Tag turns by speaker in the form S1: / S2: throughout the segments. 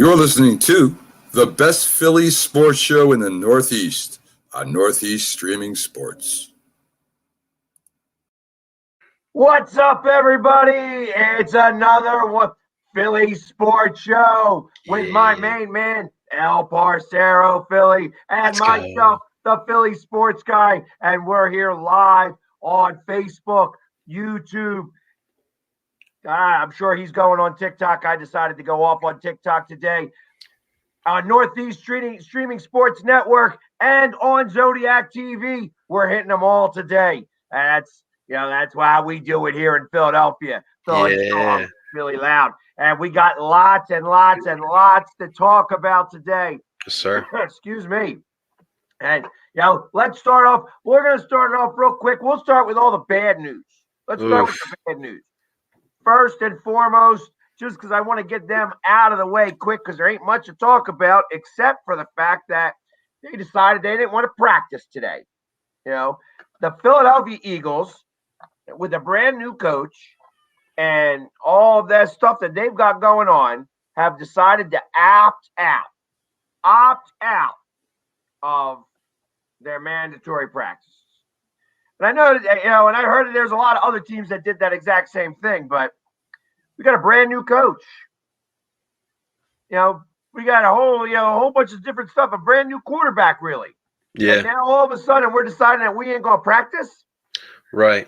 S1: You're listening to the best Phillies sports show in the Northeast on Northeast Streaming Sports.
S2: What's up, everybody? It's another Philly sports show with my main man, El Parcero Philly, and myself, the Philly sports guy. And we're here live on Facebook, YouTube. I'm sure he's going on TikTok. I decided to go off on TikTok today. Northeast Streaming Sports Network and on Zodiac TV. We're hitting them all today. That's why we do it here in Philadelphia. Philly strong, Philly loud. And we got lots and lots and lots to talk about today.
S3: Yes, sir.
S2: Excuse me. And, let's start off. We're going to start it off real quick. We'll start with all the bad news. Let's start with the bad news. First and foremost, just because I want to get them out of the way quick, because there ain't much to talk about except for the fact that they decided they didn't want to practice today. The Philadelphia Eagles, with a brand new coach and all of that stuff that they've got going on, have decided to opt out of their mandatory practices. And I know, and I heard that there's a lot of other teams that did that exact same thing, but we got a brand new coach. We got a whole bunch of different stuff, a brand new quarterback, really.
S3: Yeah.
S2: And now all of a sudden we're deciding that we ain't going to practice.
S3: Right.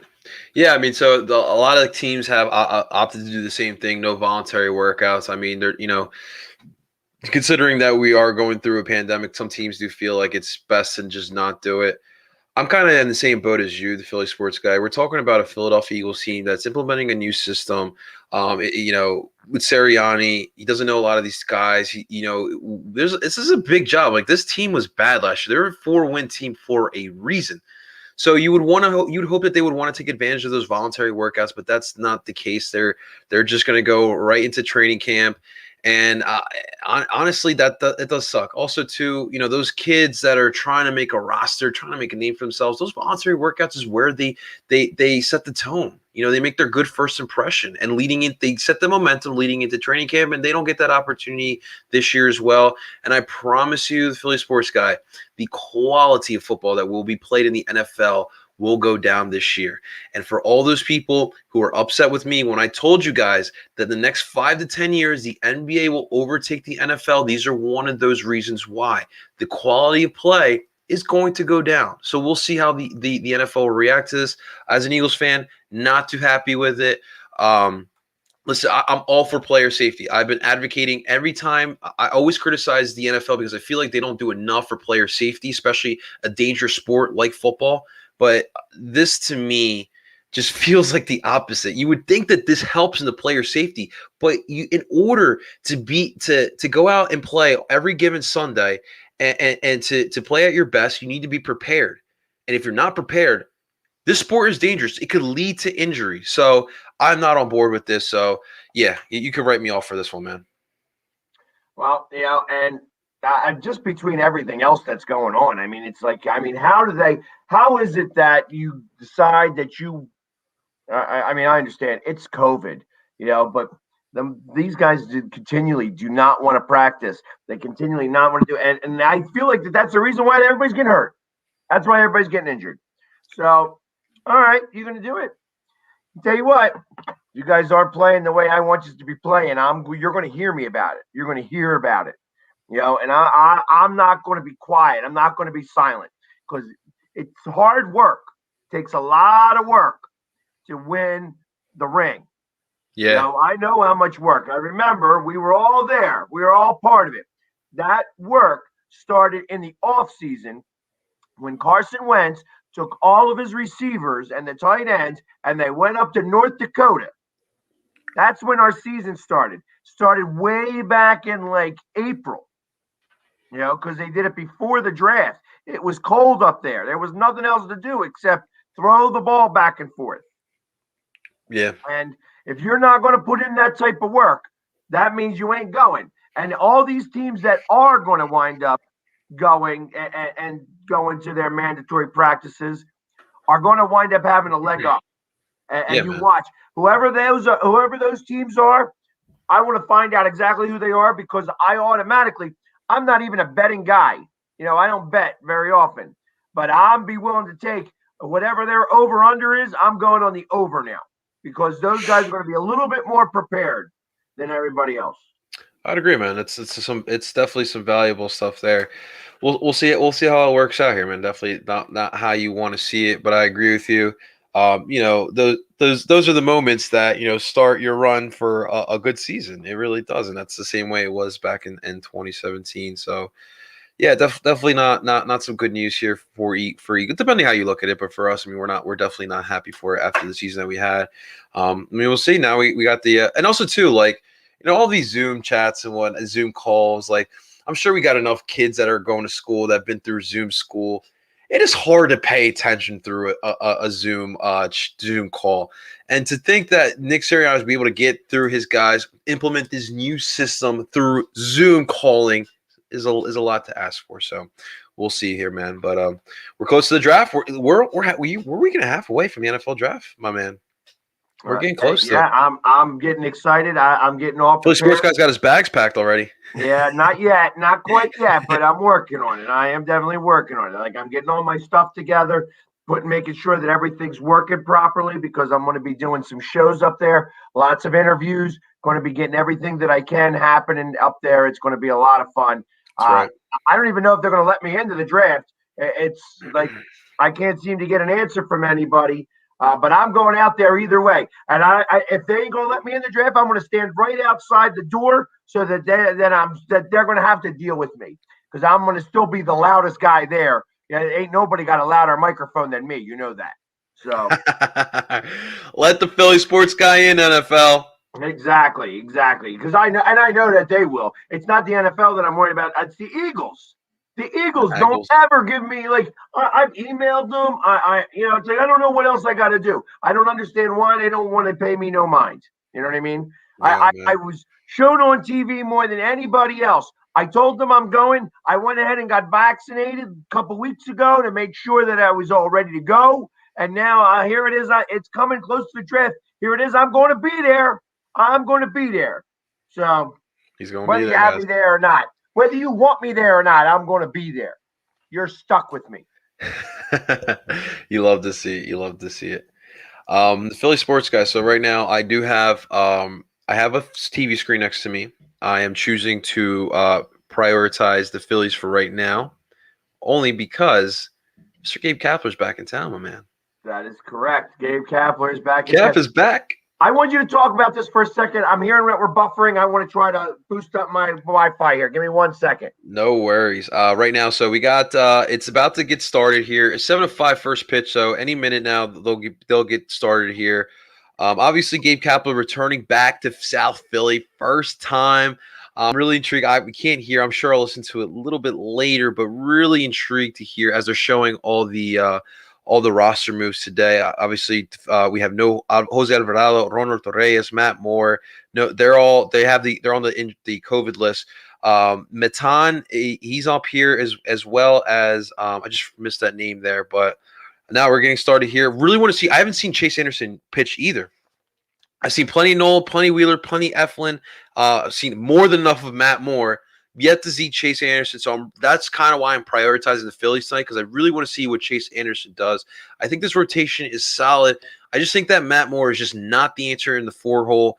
S3: Yeah. I mean, so a lot of teams have opted to do the same thing. No voluntary workouts. I mean, they're, considering that we are going through a pandemic, some teams do feel like it's best to just not do it. I'm kind of in the same boat as you, the Philly sports guy. We're talking about a Philadelphia Eagles team that's implementing a new system. With Sirianni, he doesn't know a lot of these guys. This is a big job. Like, this team was bad last year. They're a 4-win team for a reason. So you'd hope that they would want to take advantage of those voluntary workouts, but that's not the case. They're just going to go right into training camp. And honestly, it does suck. Also, too, those kids that are trying to make a roster, trying to make a name for themselves, those voluntary workouts is where they set the tone. They make their good first impression, and they set the momentum leading into training camp, and they don't get that opportunity this year as well. And I promise you, the Philly sports guy, the quality of football that will be played in the NFL will go down this year. And for all those people who are upset with me when I told you guys that the next 5 to 10 years, the NBA will overtake the NFL, these are one of those reasons why. The quality of play is going to go down. So we'll see how the NFL will react to this. As an Eagles fan, not too happy with it. Listen, I'm all for player safety. I've been advocating every time. I always criticize the NFL because I feel like they don't do enough for player safety, especially a dangerous sport like football. But this, to me, just feels like the opposite. You would think that this helps in the player safety, but in order to go out and play every given Sunday and to play at your best, you need to be prepared. And if you're not prepared, this sport is dangerous. It could lead to injury. So I'm not on board with this. So, yeah, you could write me off for this one, man.
S2: Well, and just between everything else that's going on, I mean, it's like, how is it that you decide that I understand it's COVID, but these guys continually do not want to practice. They continually not want to do it. And I feel like that's the reason why everybody's getting hurt. That's why everybody's getting injured. So, all right, you're going to do it. I'll tell you what, you guys aren't playing the way I want you to be playing. You're going to hear me about it. You're going to hear about it. And I'm not going to be quiet. I'm not going to be silent, because it's hard work. It takes a lot of work to win the ring.
S3: Yeah.
S2: I know how much work. I remember we were all there. We were all part of it. That work started in the offseason when Carson Wentz took all of his receivers and the tight ends, and they went up to North Dakota. That's when our season started. Started way back in like April. Because they did it before the draft. It was cold up there. There was nothing else to do except throw the ball back and forth.
S3: Yeah.
S2: And if you're not going to put in that type of work, that means you ain't going. And all these teams that are going to wind up going and going to their mandatory practices are going to wind up having a leg up. And you watch whoever those teams are, I want to find out exactly who they are because I'm not even a betting guy. I don't bet very often, but I'm be willing to take whatever their over under is. I'm going on the over now because those guys are going to be a little bit more prepared than everybody else.
S3: I'd agree, man. It's definitely some valuable stuff there. We'll see it. We'll see how it works out here, man. Definitely not how you want to see it, but I agree with you. Those are the moments that start your run for a good season. It really does, and that's the same way it was back in 2017. So yeah, definitely not some good news here for Eagle, depending how you look at it. But for us, I mean, we're definitely not happy for it after the season that we had. I mean, we'll see. Now we got the and also too, like, all these Zoom chats and Zoom calls. Like, I'm sure we got enough kids that are going to school that have been through Zoom school. It is hard to pay attention through a Zoom Zoom call, and to think that Nick Sirianni was be able to get through his guys, implement this new system through Zoom calling is a lot to ask for. So we'll see here, man. But we're close to the draft. Were we going to half away from the NFL draft, my man? We're getting close to it.
S2: I'm getting excited. I'm getting all
S3: Philly
S2: prepared.
S3: Sports Guy's got his bags packed already.
S2: Yeah, not yet, not quite yet, but I'm working on it. I am definitely working on it. Like, I'm getting all my stuff together, making sure that everything's working properly because I'm going to be doing some shows up there, lots of interviews, going to be getting everything that I can happening up there. It's going to be a lot of fun.
S3: Right.
S2: I don't even know if they're going to let me into the draft. It's like I can't seem to get an answer from anybody. But I'm going out there either way. And if they ain't going to let me in the draft, I'm going to stand right outside the door so that they're going to have to deal with me because I'm going to still be the loudest guy there. Yeah, ain't nobody got a louder microphone than me. You know that. So
S3: let the Philly Sports Guy in, NFL.
S2: Exactly. Because I know that they will. It's not the NFL that I'm worried about. It's the Eagles. The Eagles don't ever give me, like, I've emailed them. It's like, I don't know what else I got to do. I don't understand why they don't want to pay me no mind. You know what I mean? I was shown on TV more than anybody else. I told them I'm going. I went ahead and got vaccinated a couple weeks ago to make sure that I was all ready to go. And now here it is. It's coming close to the draft. Here it is. I'm going to be there. So
S3: he's going to be there.
S2: Whether you have me there or not. Whether you want me there or not, I'm going to be there. You're stuck with me.
S3: You love to see it. The Philly Sports Guy. So right now, I do have I have a TV screen next to me. I am choosing to prioritize the Phillies for right now, only because Mr. Gabe Kapler's back in town, my man.
S2: That is correct. Gabe Kapler is back.
S3: Cap is back.
S2: I want you to talk about this for a second. I'm hearing that we're buffering. I want to try to boost up my Wi-Fi here. Give me 1 second.
S3: No worries. Right now, so we got it's about to get started here. It's 7:05 first pitch, so any minute now they'll get started here. Obviously, Gabe Kapler returning back to South Philly, first time. I'm really intrigued. We can't hear. I'm sure I'll listen to it a little bit later, but really intrigued to hear as they're showing all the roster moves today. Obviously, we have no Jose Alvarado, Ronald Torres, Matt Moore. No, they're on the COVID list. Metan, he's up here as well as I just missed that name there, but now we're getting started here. Really want to see. I haven't seen Chase Anderson pitch either. I've seen plenty Noel, plenty Wheeler, plenty Eflin. I've seen more than enough of Matt Moore. Yet to see Chase Anderson, so that's kind of why I'm prioritizing the Phillies tonight because I really want to see what Chase Anderson does. I think this rotation is solid. I just think that Matt Moore is just not the answer in the four-hole.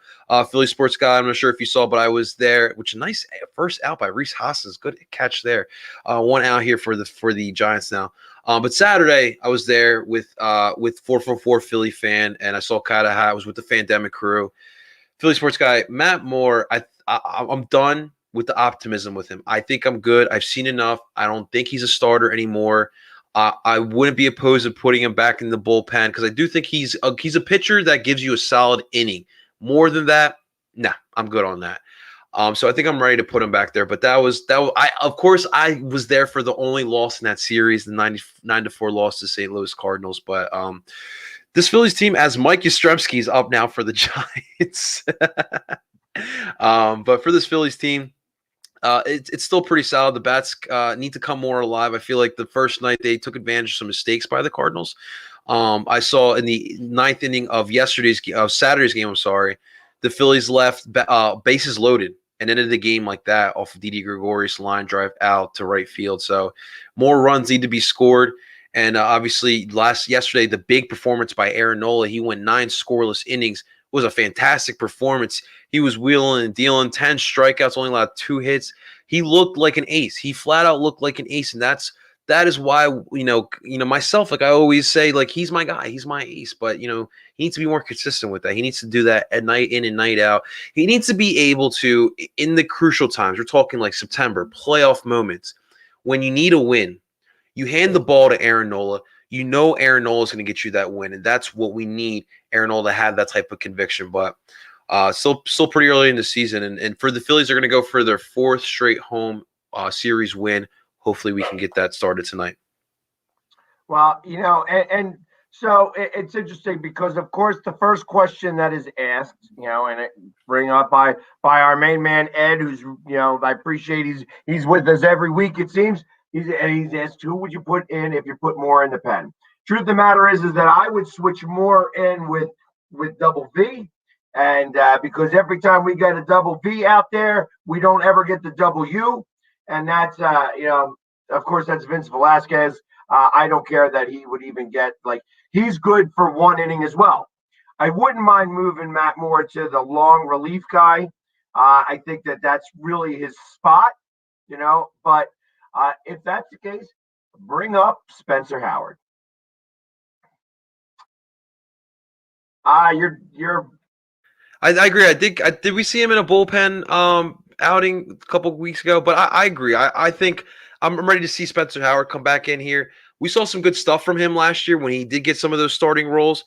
S3: Philly Sports Guy, I'm not sure if you saw, but I was there, which is a nice first out by Reese Hoskins. Good catch there. One out here for the Giants now. But Saturday, I was there with 444 Philly fan, and I saw Kata I was with the Fandemic crew. Philly Sports Guy, Matt Moore, I'm done with the optimism with him. I think I'm good. I've seen enough. I don't think he's a starter anymore. I wouldn't be opposed to putting him back in the bullpen because I do think he's a pitcher that gives you a solid inning. More than that, nah, I'm good on that. So I think I'm ready to put him back there. But that was of course I was there for the only loss in that series, the 9-4 loss to St. Louis Cardinals. But this Phillies team, as Mike Yastrzemski is up now for the Giants. But for this Phillies team, it's still pretty solid. The bats need to come more alive. I feel like the first night they took advantage of some mistakes by the Cardinals. I saw in the ninth inning of Saturday's game, the Phillies left bases loaded and ended the game like that off of Didi Gregorius line drive out to right field. So more runs need to be scored. And obviously, yesterday, the big performance by Aaron Nola. He went 9 scoreless innings. It was a fantastic performance. He was wheeling and dealing, 10 strikeouts, only allowed 2 hits. He looked like an ace. He flat out looked like an ace, and that is why myself, like I always say, like he's my guy, he's my ace. But he needs to be more consistent with that. He needs to do that at night in and night out. He needs to be able to, in the crucial times, we're talking like September playoff moments, when you need a win. You hand the ball to Aaron Nola. You know Aaron Nola is going to get you that win, and that's what we need. Aaron Nola to have that type of conviction. But still pretty early in the season, and for the Phillies, they're going to go for their 4th straight home series win. Hopefully, we can get that started tonight.
S2: Well, and so it's interesting because, of course, the first question that is asked, and it bring up by our main man Ed, who's I appreciate he's with us every week. It seems. He's asked, who would you put in if you put more in the pen? Truth of the matter is that I would switch more in with double V. And because every time we get a double V out there, we don't ever get the double U. And that's, of course, that's Vince Velasquez. I don't care that he would even get, he's good for 1 inning as well. I wouldn't mind moving Matt Moore to the long relief guy. I think that's really his spot, but if that's the case, bring up Spencer Howard. You're.
S3: I agree. Did we see him in a bullpen outing a couple of weeks ago? But I agree. I think I'm ready to see Spencer Howard come back in here. We saw some good stuff from him last year when he did get some of those starting roles.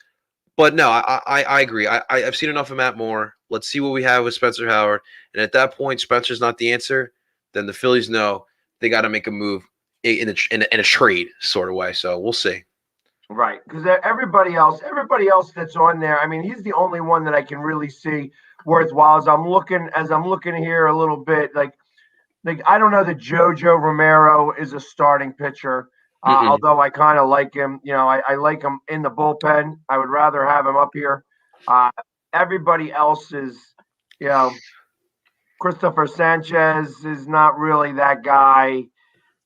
S3: But no, I agree. I've seen enough of Matt Moore. Let's see what we have with Spencer Howard. And at that point, Spencer's not the answer. Then the Phillies know they got to make a move in a trade sort of way. So we'll see.
S2: Right, because everybody else that's on there, I mean, he's the only one that I can really see worthwhile. As I'm looking here a little bit, like I don't know that JoJo Romero is a starting pitcher, although I kind of like him. I like him in the bullpen. I would rather have him up here. Everybody else is, Christopher Sanchez is not really that guy.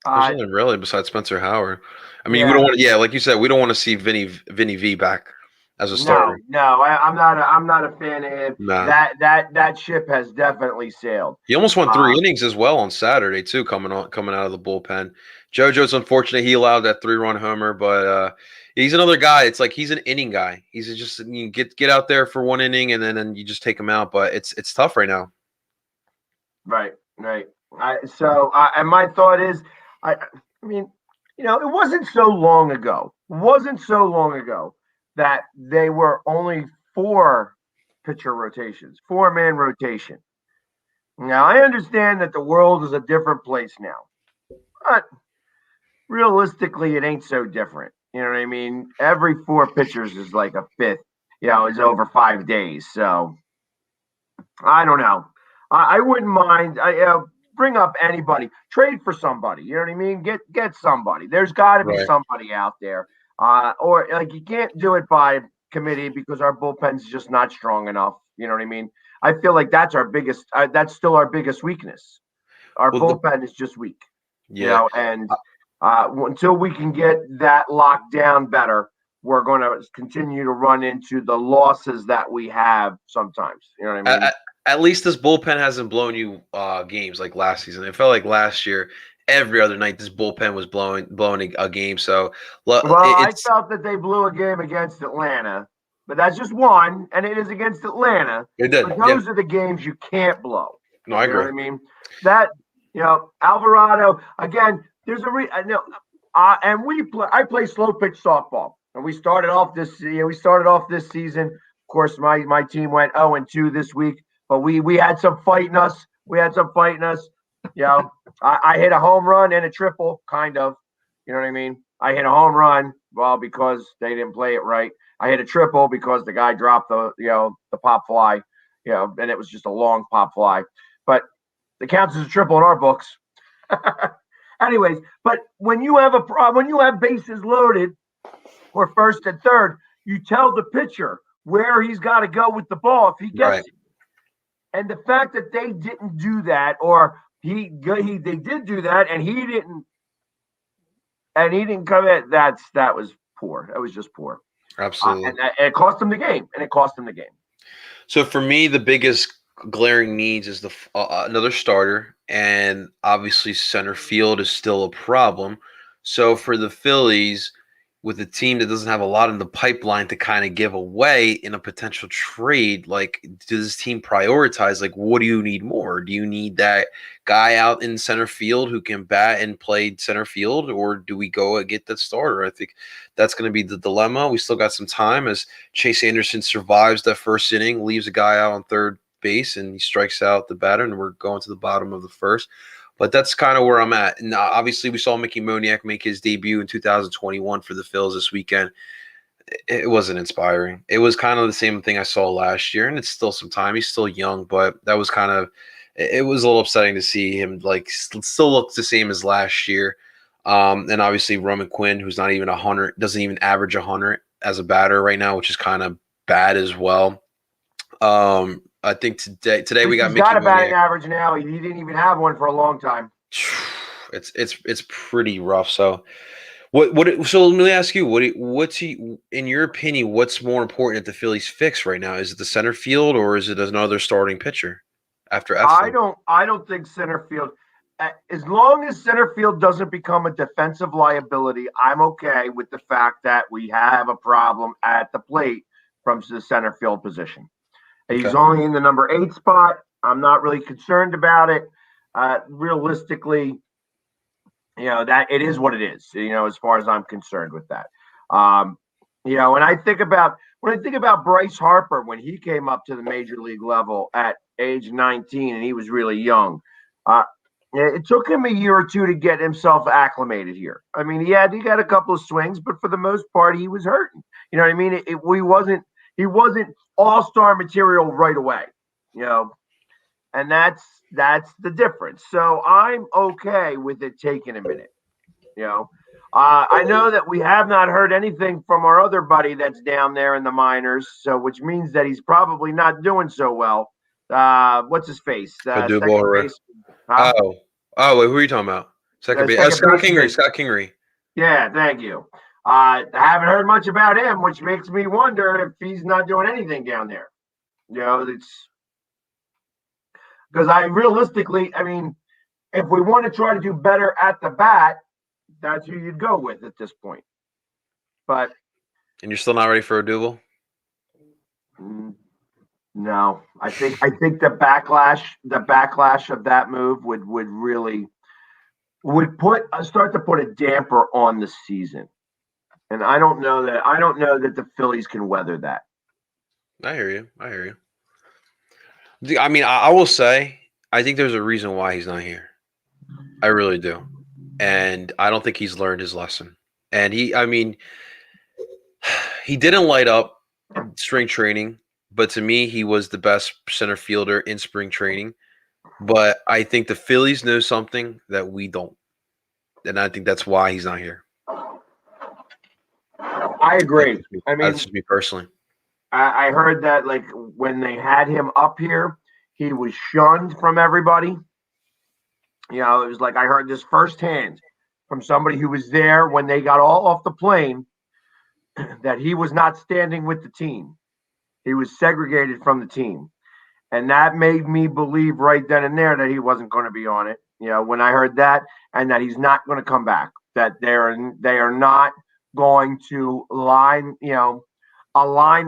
S3: There's nothing really besides Spencer Howard. I mean, we don't want like you said, we don't want to see Vinny V back as a starter.
S2: No, I'm not a fan of him.
S3: Nah.
S2: That ship has definitely sailed.
S3: He almost won 3 innings as well on Saturday too, coming out of the bullpen. JoJo's unfortunate he allowed that 3-run homer, but he's another guy. It's like he's an inning guy. He's just get out there for 1 inning and then you just take him out. But it's tough right now.
S2: Right. And my thought is, I mean, it wasn't so long ago that they were only 4 pitcher rotations, 4-man rotation. Now, I understand that the world is a different place now, but realistically, it ain't so different. You know what I mean? Every 4 pitchers is like a fifth, is over 5 days. So I don't know. I wouldn't mind. Bring up anybody, trade for somebody. You know what I mean? Get somebody. There's got to be somebody out there. Or you can't do it by committee because our bullpen's just not strong enough. You know what I mean? I feel like that's our biggest. That's still our biggest weakness. Our bullpen is just weak.
S3: Yeah.
S2: And until we can get that locked down better, we're going to continue to run into the losses that we have sometimes. You know what I mean?
S3: At least this bullpen hasn't blown you games like last season. It felt like last year, every other night, this bullpen was blowing a game. So,
S2: I felt that they blew a game against Atlanta, but that's just one, and it is against Atlanta.
S3: It did.
S2: But those are the games you can't blow.
S3: No, I agree.
S2: You know what I mean? That Alvarado again. There's a and I play slow pitch softball, and we started off this season. Of course, my team went 0-2 this week. But we had some fighting us. I hit a home run and a triple, kind of. You know what I mean? I hit a home run, because they didn't play it right. I hit a triple because the guy dropped the pop fly, and it was just a long pop fly. But it counts as a triple in our books. Anyways, but when you have when you have bases loaded or first and third, you tell the pitcher where he's got to go with the ball. If he gets And the fact that they didn't do that, or they did do that, and he didn't come in. That was poor. That was just poor.
S3: Absolutely.
S2: And it cost him the game.
S3: So for me, the biggest glaring needs is another starter, and obviously center field is still a problem. So for the Phillies, with a team that doesn't have a lot in the pipeline to kind of give away in a potential trade, like does this team prioritize? Like, what do you need more? Do you need that guy out in center field who can bat and play center field, or do we go and get that starter? I think that's going to be the dilemma. We still got some time as Chase Anderson survives that first inning, leaves a guy out on third base, and he strikes out the batter, and we're going to the bottom of the first. But that's kind of where I'm at. And obviously, we saw Mickey Moniak make his debut in 2021 for the Phils this weekend. It wasn't inspiring. It was kind of the same thing I saw last year, and it's still some time. He's still young, but that was kind of – it was a little upsetting to see him like still look the same as last year. And obviously, Roman Quinn, who's not even 100, doesn't even average 100 as a batter right now, which is kind of bad as well. I think today we got
S2: He's
S3: Mickey
S2: got a batting
S3: Moniak.
S2: average now. He didn't even have one for a long time.
S3: It's pretty rough. So so let me ask you, what's in your opinion, what's more important that the Phillies fix right now? Is it the center field or is it another starting pitcher after Eflin?
S2: I don't think center field, as long as center field doesn't become a defensive liability, I'm okay with the fact that we have a problem at the plate from the center field position. He's only in the number 8 spot. I'm not really concerned about it. Realistically, that it is what it is, as far as I'm concerned with that. And I think about Bryce Harper when he came up to the major league level at age 19 and he was really young. It took him a year or two to get himself acclimated here. I mean, he got a couple of swings, but for the most part, he was hurting. You know what I mean? He wasn't all-star material right away, and that's the difference. So I'm okay with it taking a minute. I know that we have not heard anything from our other buddy that's down there in the minors, so which means that he's probably not doing so well. What's his face? Second base.
S3: Huh? Oh, wait, who are you talking about? Second base. Scott Kingery. Scott Kingery.
S2: Yeah, thank you. I haven't heard much about him, which makes me wonder if he's not doing anything down there. It's because I mean, if we want to try to do better at the bat, that's who you'd go with at this point. And
S3: you're still not ready for a double?
S2: No, I think the backlash of that move would really start to put a damper on the season. And I don't know that the Phillies can weather that.
S3: I hear you. I mean, I will say, I think there's a reason why he's not here. I really do. And I don't think he's learned his lesson. And he didn't light up spring training, but to me, he was the best center fielder in spring training. But I think the Phillies know something that we don't. And I think that's why he's not here.
S2: I agree.
S3: That's just me personally.
S2: I heard that like when they had him up here, he was shunned from everybody. It was like I heard this firsthand from somebody who was there when they got all off the plane that he was not standing with the team. He was segregated from the team. And that made me believe right then and there that he wasn't going to be on it. When I heard that and that he's not going to come back, that they are not going to align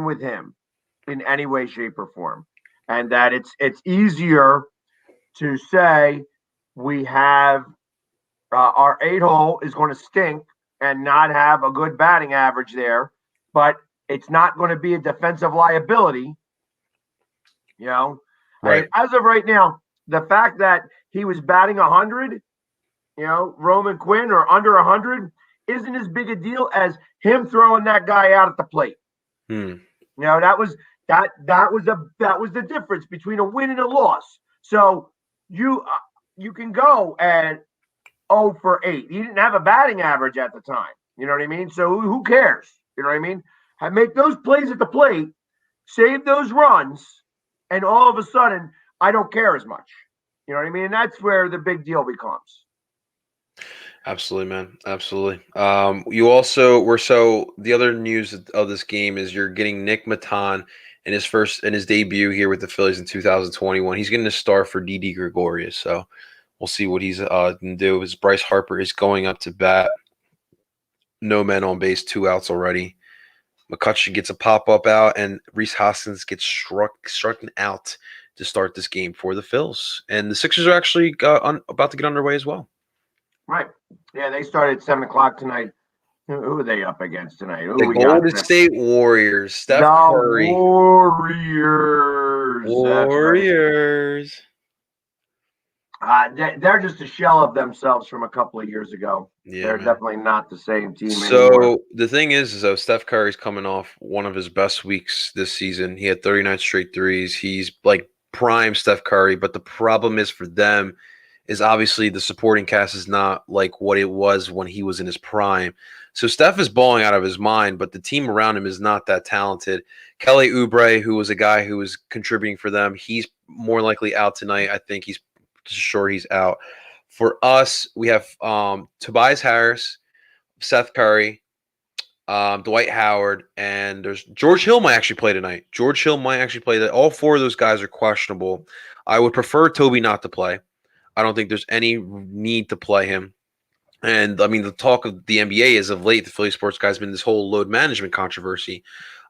S2: with him in any way, shape, or form. And that it's easier to say we have our 8-hole is going to stink and not have a good batting average there, but it's not going to be a defensive liability. Right. I mean, as of right now, the fact that he was batting 100, Roman Quinn, or under 100, isn't as big a deal as him throwing that guy out at the plate. That was the difference between a win and a loss. So you can go at 0 for 8. He didn't have a batting average at the time. You know what I mean? So who cares? You know what I mean? Make those plays at the plate, save those runs, and all of a sudden I don't care as much. You know what I mean? And that's where the big deal becomes.
S3: Absolutely, man. Absolutely. You also were so the other news of this game is you're getting Nick Maton in his debut here with the Phillies in 2021. He's getting a start for Didi Gregorius, so we'll see what he's gonna do. As Bryce Harper is going up to bat, no men on base, 2 outs already. McCutcheon gets a pop-up out, and Reese Hoskins gets struck out to start this game for the Phils. And the Sixers are actually about to get underway as well.
S2: Right. Yeah, they started at 7 o'clock tonight. Who are they up against tonight? Who
S3: The
S2: we got?
S3: Golden State Warriors, Steph
S2: The
S3: Curry.
S2: Warriors. That's right.
S3: Warriors.
S2: They're just a shell of themselves from a couple of years ago.
S3: Yeah,
S2: They're
S3: man.
S2: definitely not the same team
S3: So
S2: anymore.
S3: the thing is though, Steph Curry's coming off one of his best weeks this season. He had 39 straight threes. He's like prime Steph Curry, but the problem is for them is obviously the supporting cast is not like what it was when he was in his prime. So Steph is balling out of his mind, but the team around him is not that talented. Kelly Oubre, who was a guy who was contributing for them, he's more likely out tonight. I think he's out. For us, we have Tobias Harris, Seth Curry, Dwight Howard, and there's George Hill might actually play tonight. George Hill might actually play that. All four of those guys are questionable. I would prefer Toby not to play. I don't think there's any need to play him. And I mean, the talk of the NBA is of late, the Philly sports guys been this whole load management controversy.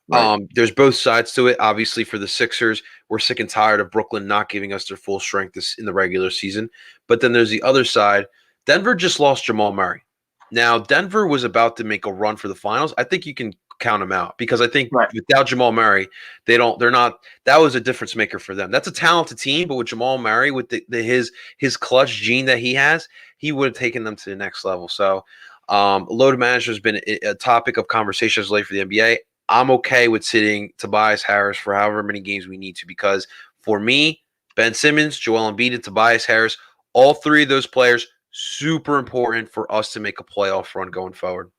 S2: Right.
S3: There's both sides to it. Obviously, for the Sixers, we're sick and tired of Brooklyn not giving us their full strength in the regular season. But then there's the other side. Denver just lost Jamal Murray. Now, Denver was about to make a run for the finals. I think you can count them out because I think without Jamal Murray, they're not. That was a difference maker for them. That's a talented team, but with Jamal Murray, with his clutch gene that he has, he would have taken them to the next level. So, load management has been a topic of conversations late for the NBA. I'm okay with sitting Tobias Harris for however many games we need to because for me, Ben Simmons, Joel Embiid, and Tobias Harris, all three of those players, super important for us to make a playoff run going forward.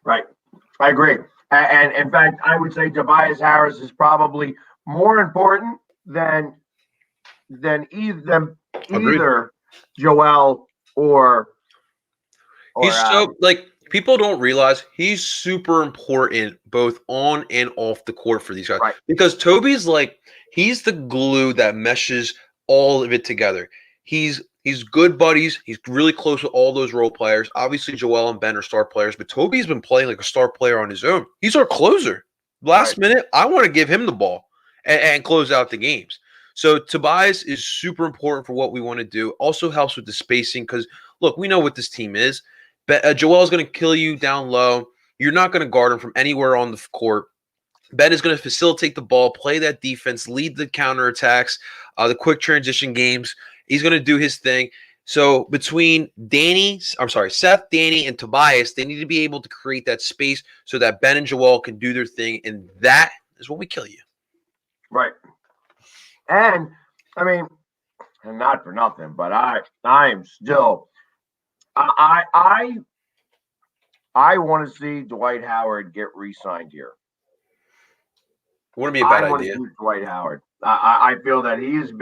S2: Right. I agree. And in fact, I would say Tobias Harris is probably more important than either Joel or
S3: he's so like people don't realize he's super important both on and off the court for these guys.
S2: Right.
S3: Because Toby's like he's the glue that meshes all of it together. He's good buddies. He's really close with all those role players. Obviously, Joel and Ben are star players, but Toby's been playing like a star player on his own. He's our closer. Last minute, I want to give him the ball and close out the games. So Tobias is super important for what we want to do. Also helps with the spacing because, look, we know what this team is. Joel is going to kill you down low. You're not going to guard him from anywhere on the court. Ben is going to facilitate the ball, play that defense, lead the counterattacks, the quick transition games. He's going to do his thing. So between Seth, Danny, and Tobias, they need to be able to create that space so that Ben and Joel can do their thing, and that is when we kill you.
S2: Right. And, I mean, and not for nothing, but I am still – I want to see Dwight Howard get re-signed here.
S3: Wouldn't be a bad idea.
S2: I want to see Dwight Howard. I feel that he has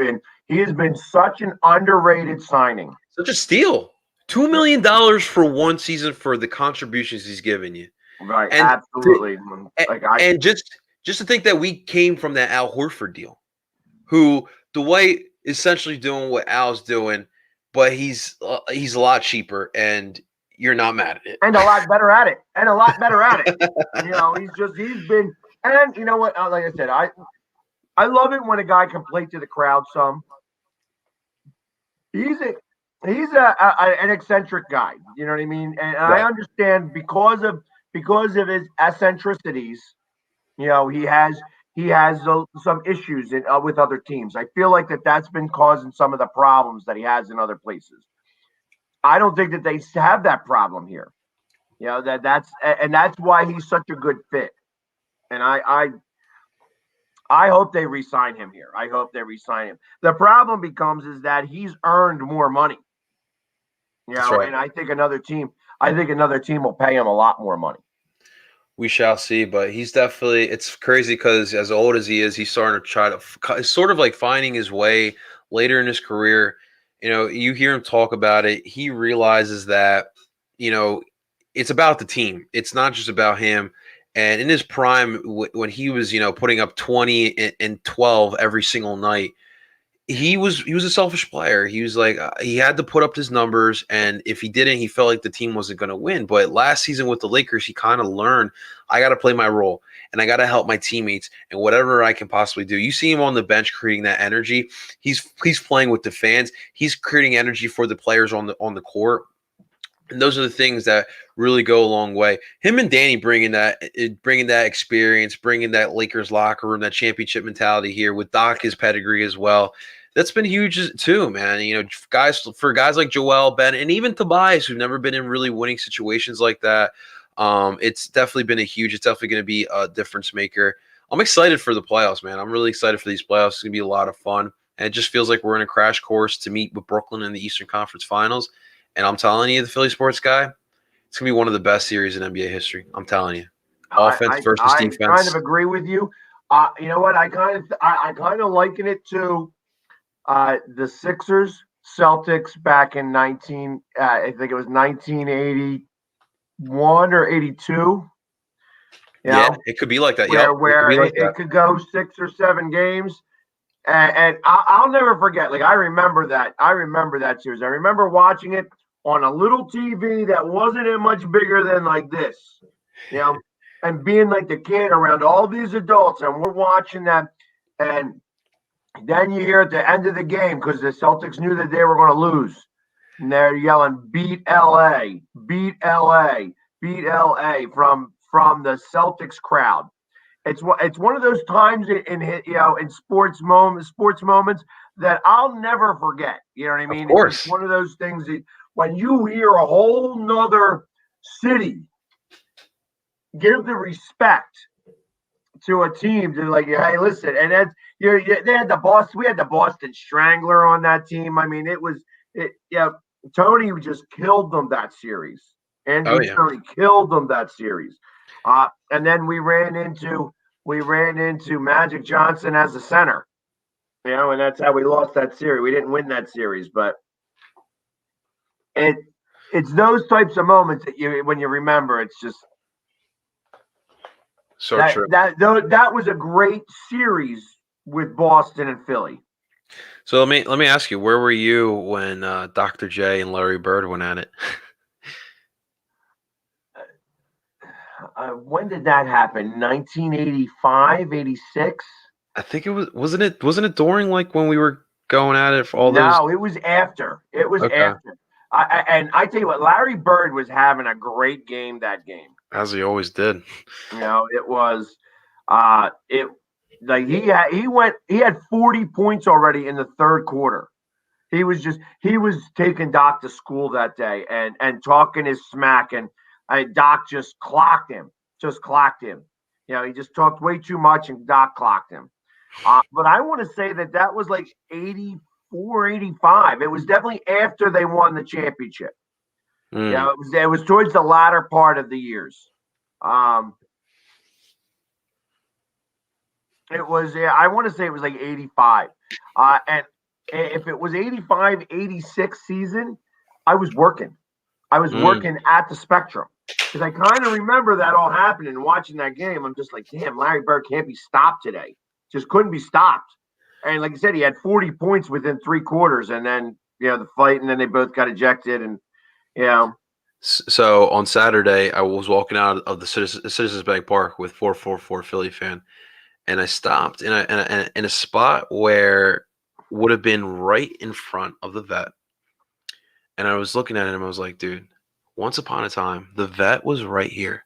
S2: been such an underrated signing.
S3: Such a steal. $2 million for one season for the contributions he's given you.
S2: Right,
S3: and
S2: absolutely.
S3: And just to think that we came from that Al Horford deal, who Dwight is essentially doing what Al's doing, but he's a lot cheaper, and you're not mad at it.
S2: And a lot better at it. You know, he's been, and you know what? Like I said, I love it when a guy can play to the crowd some. He's an eccentric guy. You know what I mean? And right. I understand because of his eccentricities. You know, he has some issues with other teams. I feel like that's been causing some of the problems that he has in other places. I don't think that they have that problem here. You know, that's why he's such a good fit. And I hope they re-sign him here. I hope they re-sign him. The problem becomes is that he's earned more money. You know, right. And I think another team will pay him a lot more money.
S3: We shall see, but he's definitely – it's crazy because as old as he is, he's starting to try to – sort of like finding his way later in his career, you hear him talk about it. He realizes that, it's about the team. It's not just about him. And in his prime, when he was, putting up 20 and 12 every single night, he was a selfish player. He was like, he had to put up his numbers, and if he didn't, he felt like the team wasn't going to win. But last season with the Lakers, he kind of learned, I got to play my role, and I got to help my teammates, and whatever I can possibly do. You see him on the bench creating that energy. He's playing with the fans. He's creating energy for the players on the court. And those are the things that really go a long way. Him and Danny bringing that experience, bringing that Lakers locker room, that championship mentality here with Doc, his pedigree as well. That's been huge too, man. Guys like Joel, Ben, and even Tobias, who've never been in really winning situations like that. It's definitely going to be a difference maker. I'm excited for the playoffs, man. I'm really excited for these playoffs. It's going to be a lot of fun. And it just feels like we're in a crash course to meet with Brooklyn in the Eastern Conference Finals. And I'm telling you, the Philly sports guy, it's going to be one of the best series in NBA history. I'm telling you. Offense versus defense.
S2: I kind of agree with you. You know what? I kind of liken it to the Sixers Celtics back in I think it was 1981 or 82.
S3: Yeah, it could be like that.
S2: Where it could go 6 or 7 games. And I'll never forget. Like, I remember that series. I remember watching it on a little TV that wasn't much bigger than like this, and being like the kid around all these adults, and we're watching that. And then you hear at the end of the game, because the Celtics knew that they were going to lose, and they're yelling, "Beat LA, beat LA, beat LA" from the Celtics crowd. It's one of those times in sports moments that I'll never forget. You know what I mean?
S3: Of course.
S2: It's one of those things that when you hear a whole nother city give the respect to a team, to like, hey, listen, and that's they had the Boston. We had the Boston Strangler on that team. I mean, Tony just killed them that series. Tony killed them that series. And then we ran into Magic Johnson as a center, and that's how we lost that series. We didn't win that series, but it's those types of moments that when you remember, it's just
S3: so true.
S2: That was a great series with Boston and Philly.
S3: So let me ask you, where were you when Dr. J and Larry Bird went at it?
S2: When did that happen? 1985, 86?
S3: I think it wasn't it during like when we were going at it for all those?
S2: No, it was after. It was after. I tell you what, Larry Bird was having a great game that game.
S3: As he always did.
S2: It was he had 40 points already in the third quarter. He was taking Doc to school that day and talking his smack, and Doc just clocked him. He just talked way too much, and Doc clocked him. But I want to say that was like 84, 85. It was definitely after they won the championship. It was towards the latter part of the years. It was, I want to say it was like 85. And if it was 85, 86 season, I was working. I was working at the Spectrum, because I kind of remember that all happening and watching that game. I'm just like, damn, Larry Bird can't be stopped today. Just couldn't be stopped. And like I said, he had 40 points within 3 quarters, and then the fight, and then they both got ejected, and
S3: So on Saturday, I was walking out of the Citizens Bank Park with 444 Philly fan, and I stopped in a spot where would have been right in front of the vet. And I was looking at it, and I was like, dude, once upon a time, the vet was right here,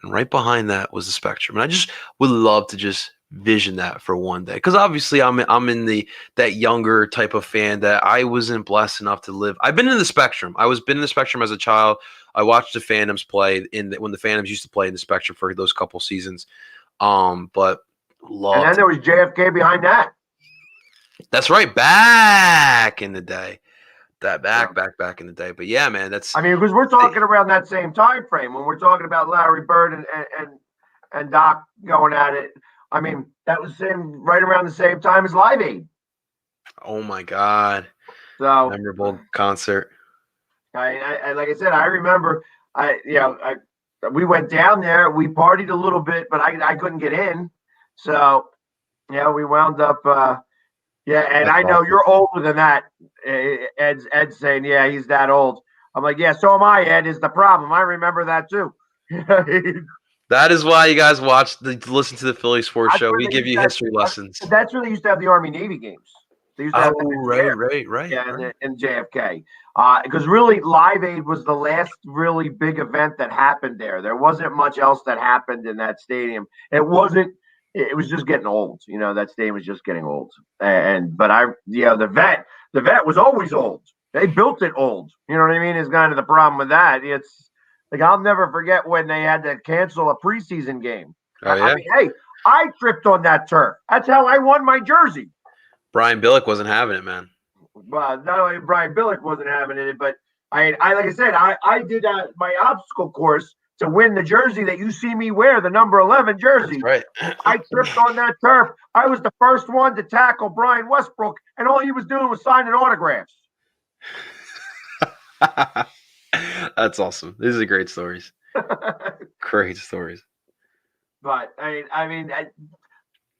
S3: and right behind that was the Spectrum. And I just would love to just vision that for one day, because obviously I'm in that younger type of fan that I wasn't blessed enough to live. I've been in the Spectrum. Been in the Spectrum as a child. I watched the Phantoms play when the Phantoms used to play in the Spectrum for those couple seasons. But
S2: and then there was JFK behind that.
S3: That's right, back in the day. Back in the day. But yeah, man, that's.
S2: I mean, because we're talking around that same time frame when we're talking about Larry Bird and Doc going at it. I mean, that was right around the same time as Live Aid.
S3: Oh my God.
S2: So,
S3: Memorable concert.
S2: I like I said, I remember, we went down there, we partied a little bit, but I couldn't get in. So, yeah, we wound up, yeah, and
S3: That's
S2: I know
S3: awesome.
S2: you're older than that. Ed's saying, yeah, he's that old. I'm like, yeah, so am I, Ed, is the problem. I remember that too.
S3: That is why you guys listen to the Philly Sports
S2: That's
S3: Show.
S2: where
S3: We
S2: they
S3: give
S2: used
S3: you
S2: to
S3: history lessons.
S2: that's where they used to have the Army Navy games. They used to have them
S3: Oh,
S2: in there.
S3: right.
S2: Yeah, in JFK. Because really, Live Aid was the last really big event that happened there. There wasn't much else that happened in that stadium. It wasn't. It was just getting old. That stadium was just getting old. But the vet was always old. They built it old. You know what I mean? Is kind of the problem with that. It's like I'll never forget when they had to cancel a preseason game.
S3: Oh yeah.
S2: I mean, hey, I tripped on that turf. That's how I won my jersey.
S3: Brian Billick wasn't having it, man.
S2: Not only Brian Billick wasn't having it, but I like I said, I did my obstacle course to win the jersey that you see me wear, the number 11 jersey.
S3: That's
S2: I tripped on that turf. I was the first one to tackle Brian Westbrook, and all he was doing was signing autographs.
S3: right. That's awesome. These are great stories. Great stories.
S2: But and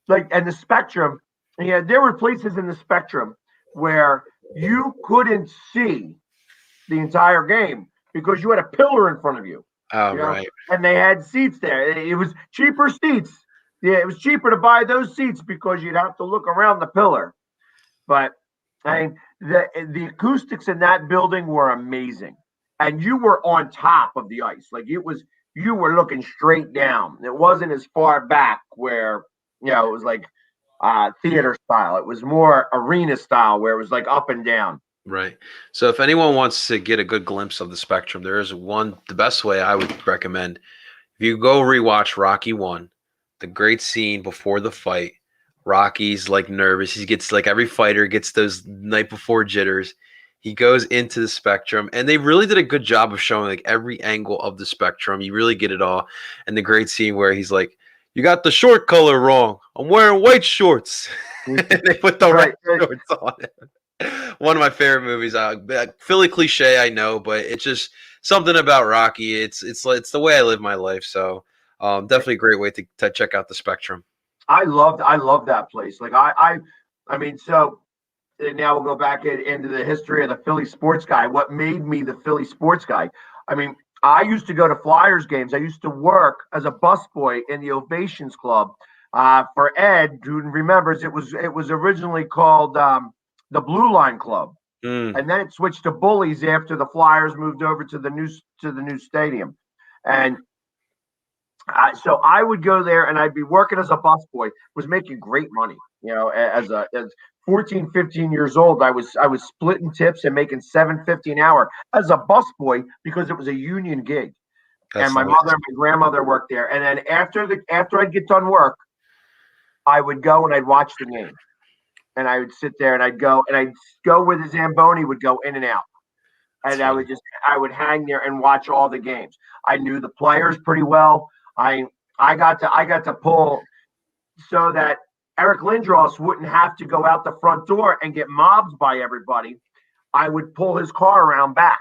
S2: the spectrum. Yeah, there were places in the spectrum where you couldn't see the entire game because you had a pillar in front of you.
S3: Oh, right.
S2: And they had seats there. It was cheaper seats. Yeah, it was cheaper to buy those seats because you'd have to look around the pillar. But the acoustics in that building were amazing, and you were on top of the ice. Like you were looking straight down. It wasn't as far back where it was like theater style. It was more arena style where it was like up and down.
S3: Right. So if anyone wants to get a good glimpse of the spectrum, there is the best way I would recommend. If you go rewatch Rocky 1, the great scene before the fight, Rocky's like nervous. He gets like every fighter gets those night before jitters. He goes into the spectrum, and they really did a good job of showing like every angle of the spectrum. You really get it all. And the great scene where he's like, "You got the short color wrong. I'm wearing white shorts." And they put the red shorts on it. One of my favorite movies. Philly cliche, I know, but it's just something about Rocky. It's the way I live my life. So definitely a great way to check out the spectrum.
S2: I love that place. Like I mean, so now we'll go back into the history of the Philly sports guy. What made me the Philly sports guy? I mean, I used to go to Flyers games. I used to work as a busboy in the Ovations Club. For Ed, who remembers, it was originally called the Blue Line Club, and then it switched to Bullies after the Flyers moved over to the new stadium. And so I would go there and I'd be working as a busboy, was making great money. As 14, 15 years old, I was splitting tips and making $7.50 an hour as a busboy because it was a union gig. And my mother and my grandmother worked there. And then after I'd get done work, I would go and I'd watch the game. And I would sit there and I'd go where the Zamboni would go in and out. And I would hang there and watch all the games. I knew the players pretty well. I got to pull so that Eric Lindros wouldn't have to go out the front door and get mobbed by everybody. I would pull his car around back,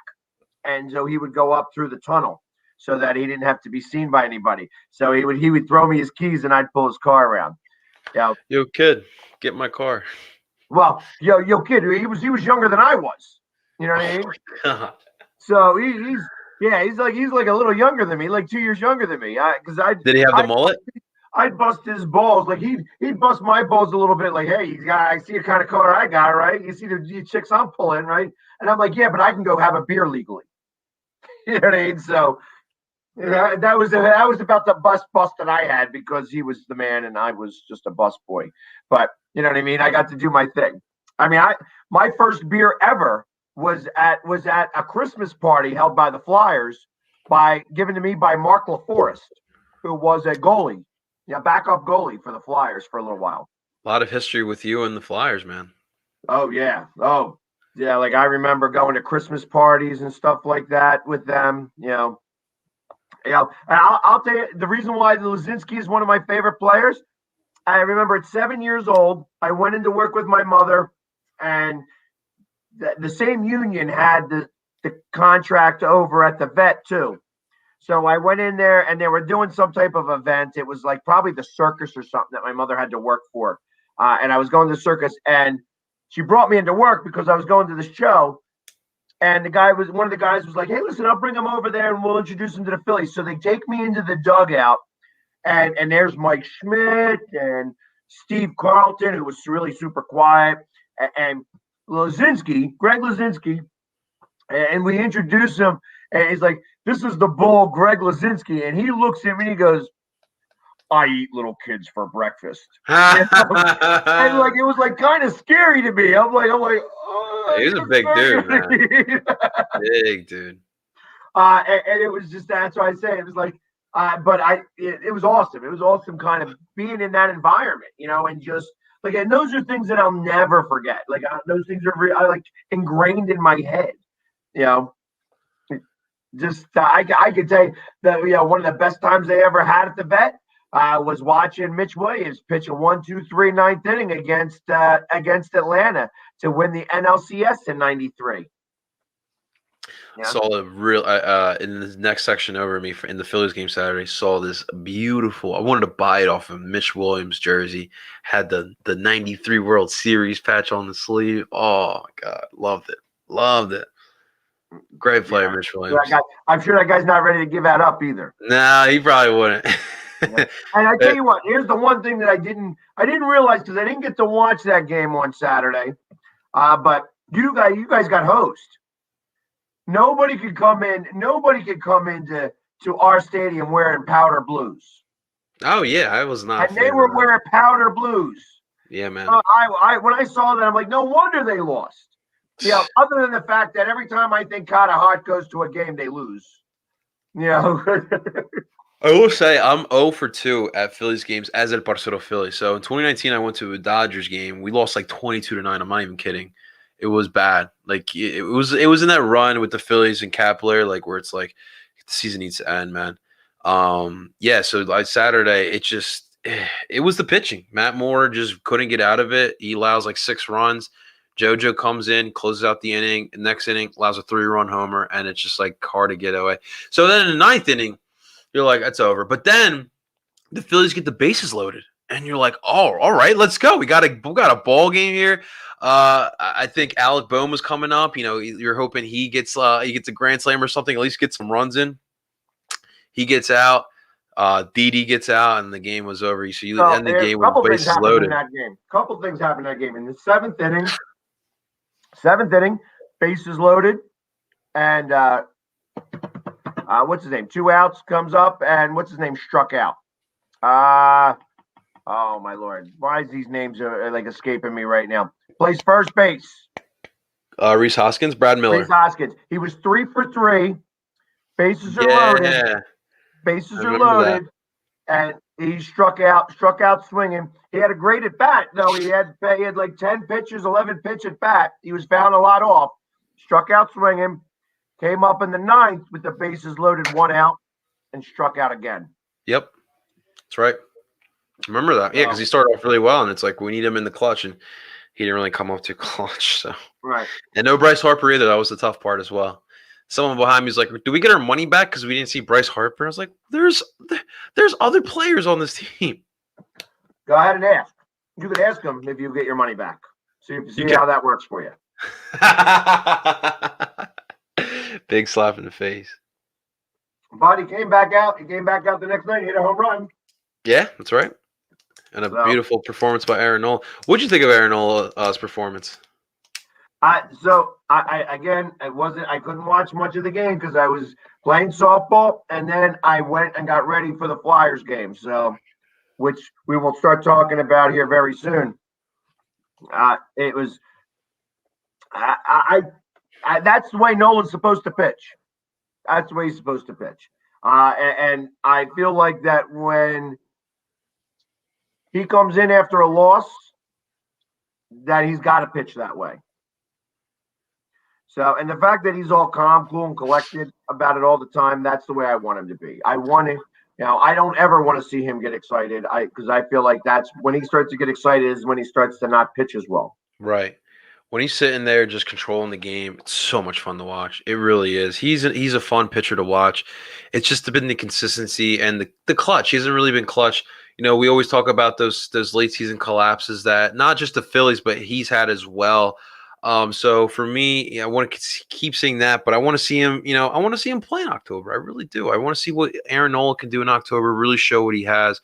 S2: and so he would go up through the tunnel so that he didn't have to be seen by anybody. So he would throw me his keys and I'd pull his car around.
S3: Yo, kid, get my car.
S2: Well, yo, kid, he was younger than I was. You know what I mean? So he's like a little younger than me, like 2 years younger than me.
S3: Did he have the mullet?
S2: I'd bust his balls, like he'd bust my balls a little bit, like, hey, I see the kind of car I got, right? You see the chicks I'm pulling, right? And I'm like, yeah, but I can go have a beer legally. You know what I mean? So that was about the bust that I had because he was the man and I was just a bus boy. But you know what I mean? I got to do my thing. I mean, my first beer ever was at a Christmas party held by the Flyers, given to me by Mark LaForest, who was a goalie, backup goalie for the Flyers for a little while.
S3: A lot of history with you and the Flyers, man.
S2: Oh yeah, like I remember going to Christmas parties and stuff like that with them. And I'll tell you the reason why Lazinski is one of my favorite players. I remember at 7 years old, I went into work with my mother and the same union had the contract over at the vet too. So I went in there and they were doing some type of event. It was like probably the circus or something that my mother had to work for. And I was going to the circus, and she brought me into work because I was going to this show. And one of the guys was like, "Hey, listen, I'll bring him over there and we'll introduce him to the Phillies." So they take me into the dugout, and there's Mike Schmidt and Steve Carlton, who was really super quiet, and Greg Lazinski, and we introduce him, and he's like, "This is the bull, Greg Lazinski," and he looks at me and he goes, "I eat little kids for breakfast." And like it was like kind of scary to me. I'm like, oh,
S3: he was a big dude, man. Big dude.
S2: And it was just that's why I say it was like, but it was awesome. It was awesome, kind of being in that environment, and just like, and those are things that I'll never forget. Like those things are like ingrained in my head, Just I could tell you that one of the best times they ever had at the vet was watching Mitch Williams pitch a 1-2-3 ninth inning against Atlanta to win the NLCS in '93. Yeah.
S3: Saw a real in the next section over me in the Phillies game Saturday. Saw this beautiful. I wanted to buy it off of Mitch Williams jersey. Had the '93 World Series patch on the sleeve. Oh my God, loved it. Great player, Mitch Williams.
S2: I'm sure that guy's not ready to give that up either.
S3: Nah, he probably wouldn't.
S2: Yeah. And I tell you what, here's the one thing that I didn't realize, because I didn't get to watch that game on Saturday. But you guys got host. Nobody could come into our stadium wearing powder blues.
S3: Oh yeah, I was not.
S2: And they were wearing powder blues.
S3: Yeah, man.
S2: I when I saw that, I'm like, no wonder they lost. Yeah, other than the fact that every time I think Carter Hart goes to a game, they lose.
S3: I will say I'm 0 for 2 at Phillies games as a Parcero Philly. So in 2019, I went to a Dodgers game. We lost like 22-9. I'm not even kidding. It was bad. Like it was in that run with the Phillies and Kapler, like where it's like the season needs to end, man. Yeah. So like Saturday, it was the pitching. Matt Moore just couldn't get out of it. He allows like 6 runs. JoJo comes in, closes out the inning. The next inning allows a 3-run homer, and it's just like hard to get away. So then in the 9th inning, you're like, that's over. But then the Phillies get the bases loaded, and you're like, oh, all right, let's go. We got a ball game here. I think Alec Bohm was coming up. You're hoping he gets a grand slam or something, at least get some runs in. He gets out. Didi gets out, and the game was over. So you end the game with bases loaded.
S2: Couple things happened in that game. In the 7th inning, bases loaded, and what's his name? 2 outs, comes up, and what's his name? Struck out. Oh my Lord, why is these names are like escaping me right now? Plays first base.
S3: Rhys Hoskins, Brad Miller.
S2: Rhys Hoskins. He was 3 for 3. Bases are loaded. Bases are loaded, and he struck out swinging. He had a great at bat, though. He had like 10 pitches, 11 pitch at bat. He was fouled a lot off. Struck out swinging. Came up in the 9th with the bases loaded, 1 out, and struck out again.
S3: Yep, that's right. Remember that? Yeah, because he started off really well, and it's like we need him in the clutch, and he didn't really come up too clutch. So
S2: right,
S3: and no Bryce Harper either. That was the tough part as well. Someone behind me was like, "Do we get our money back because we didn't see Bryce Harper?" I was like, "There's other players on this team."
S2: Go ahead and ask. You could ask them if you get your money back. See how that works for you.
S3: Big slap in the face.
S2: But he came back out. The next night, hit a home run.
S3: Yeah, that's right. And a beautiful performance by Aaron Nola. What'd you think of Aaron Nola's performance?
S2: I couldn't watch much of the game because I was playing softball, and then I went and got ready for the Flyers game. So, which we will start talking about here very soon. It was, that's the way Nolan's supposed to pitch. That's the way he's supposed to pitch. And I feel like that when he comes in after a loss, that he's got to pitch that way. So, and the fact that he's all calm, cool, and collected about it all the time, that's the way I want him to be. I want him, I don't ever want to see him get excited because I feel like that's when he starts to get excited is when he starts to not pitch as well.
S3: Right. when he's sitting there just controlling the game, it's so much fun to watch. It really is. He's a fun pitcher to watch. It's just been the consistency and the clutch. He hasn't really been clutch. We always talk about those late season collapses that not just the Phillies, but he's had as well. So for me, I want to keep seeing that, but I want to see him. I want to see him play in October. I really do. I want to see what Aaron Nola can do in October. Really show what he has.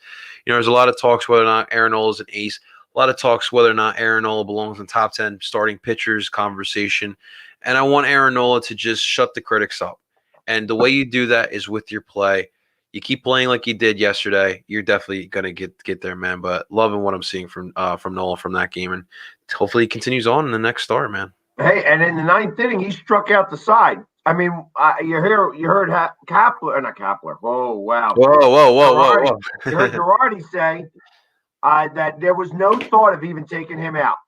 S3: There's a lot of talks whether or not Aaron Nola is an ace. A lot of talks whether or not Aaron Nola belongs in top 10 starting pitchers conversation. And I want Aaron Nola to just shut the critics up. And the way you do that is with your play. You keep playing like you did yesterday, you're definitely gonna get there, man. But loving what I'm seeing from Nola from that game, and hopefully he continues on in the next start, man.
S2: Hey, and in the ninth inning, he struck out the side. I mean, you heard Kapler, not Kapler. Oh wow!
S3: Whoa!
S2: You heard Girardi say that there was no thought of even taking him out.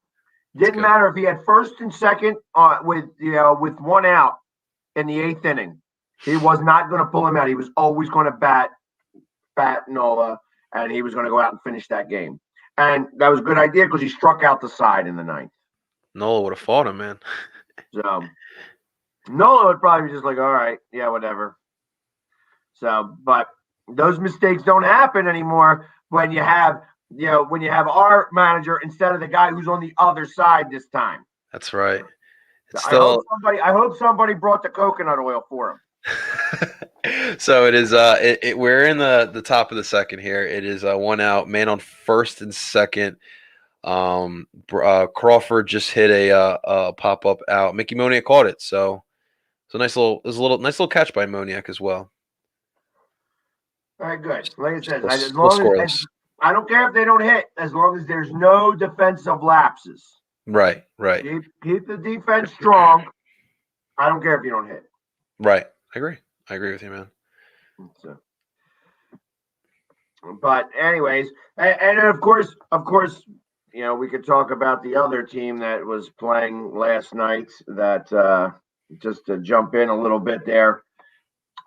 S2: Didn't matter if he had first and second with one out in the eighth inning. He was not going to pull him out. He was always going to bat Nola, and he was going to go out and finish that game. And that was a good idea because he struck out the side in the ninth.
S3: Nola would have fought him, man.
S2: So Nola would probably be just like, all right, yeah, whatever. So, but those mistakes don't happen anymore when you have our manager instead of the guy who's on the other side this time.
S3: That's right.
S2: I hope somebody brought the coconut oil for him.
S3: So it is. We're in the top of the second here. It is 1 out, man on first and second. Crawford just hit a pop up out. Mickey Moniak caught it. So nice little catch by Moniak as well.
S2: All right, good. Like I said, I don't care if they don't hit, as long as there's no defensive lapses.
S3: Right.
S2: Keep the defense strong. I don't care if you don't hit.
S3: Right. I agree with you, man.
S2: So, but anyways, and of course, we could talk about the other team that was playing last night. That just to jump in a little bit there,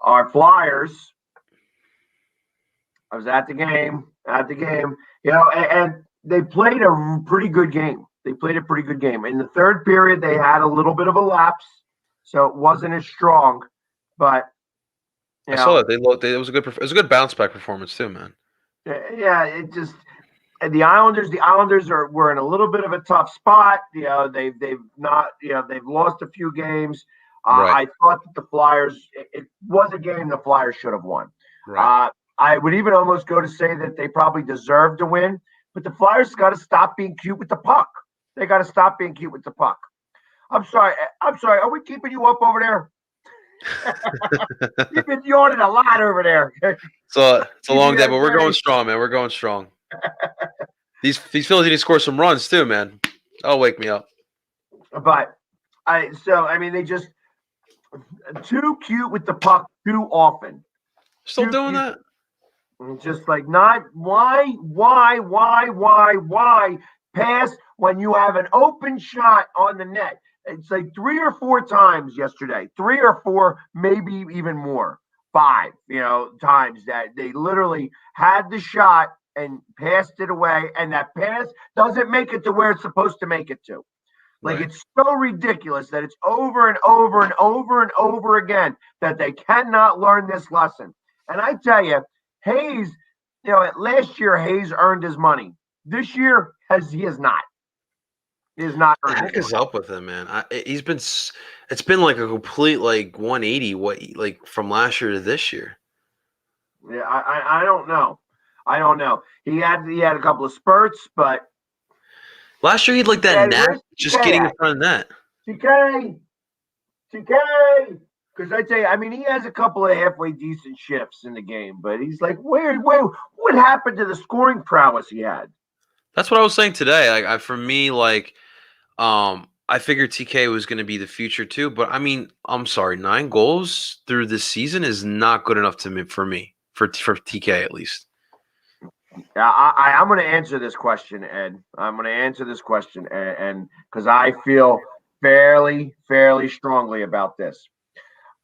S2: our Flyers. I was at the game, and they played a pretty good game. In the third period, they had a little bit of a lapse, so it wasn't as strong. But
S3: I saw that it was a good bounce back performance too, man.
S2: Yeah, it just the Islanders were in a little bit of a tough spot. They've lost a few games.
S3: Right.
S2: I thought that the Flyers, it was a game the Flyers should have won.
S3: Right.
S2: I would even almost go to say that they probably deserved to win, but the Flyers got to stop being cute with the puck. They got to stop being cute with the puck. I'm sorry. Are we keeping you up over there? You've been yawning a lot over there.
S3: So it's a long day, but we're going strong, man. We're going strong. These Phillies need to score some runs too, man. That'll wake me up.
S2: But they just too cute with the puck too often.
S3: Still doing that?
S2: Just like not why pass when you have an open shot on the net. It's like 3 or 4 times yesterday, 3 or 4, maybe even more, 5, times that they literally had the shot and passed it away, and that pass doesn't make it to where it's supposed to make it to. Like, It's so ridiculous that it's over and over and over and over again that they cannot learn this lesson. And I tell you, Hayes, last year Hayes earned his money. This year he has not. He has not earned.
S3: What the heck is up with him, man? It's been like a complete 180 from last year to this year.
S2: Yeah, I don't know. He had a couple of spurts, but
S3: last year he had that knack just getting in front of net.
S2: TK. Because I tell you, he has a couple of halfway decent shifts in the game, but he's like, where, what happened to the scoring prowess he had?
S3: That's what I was saying today. For me, I figured TK was going to be the future too, but I'm sorry, 9 goals through this season is not good enough for me, for TK at least.
S2: Yeah, I'm going to answer this question, Ed. I'm going to answer this question, and because I feel fairly strongly about this.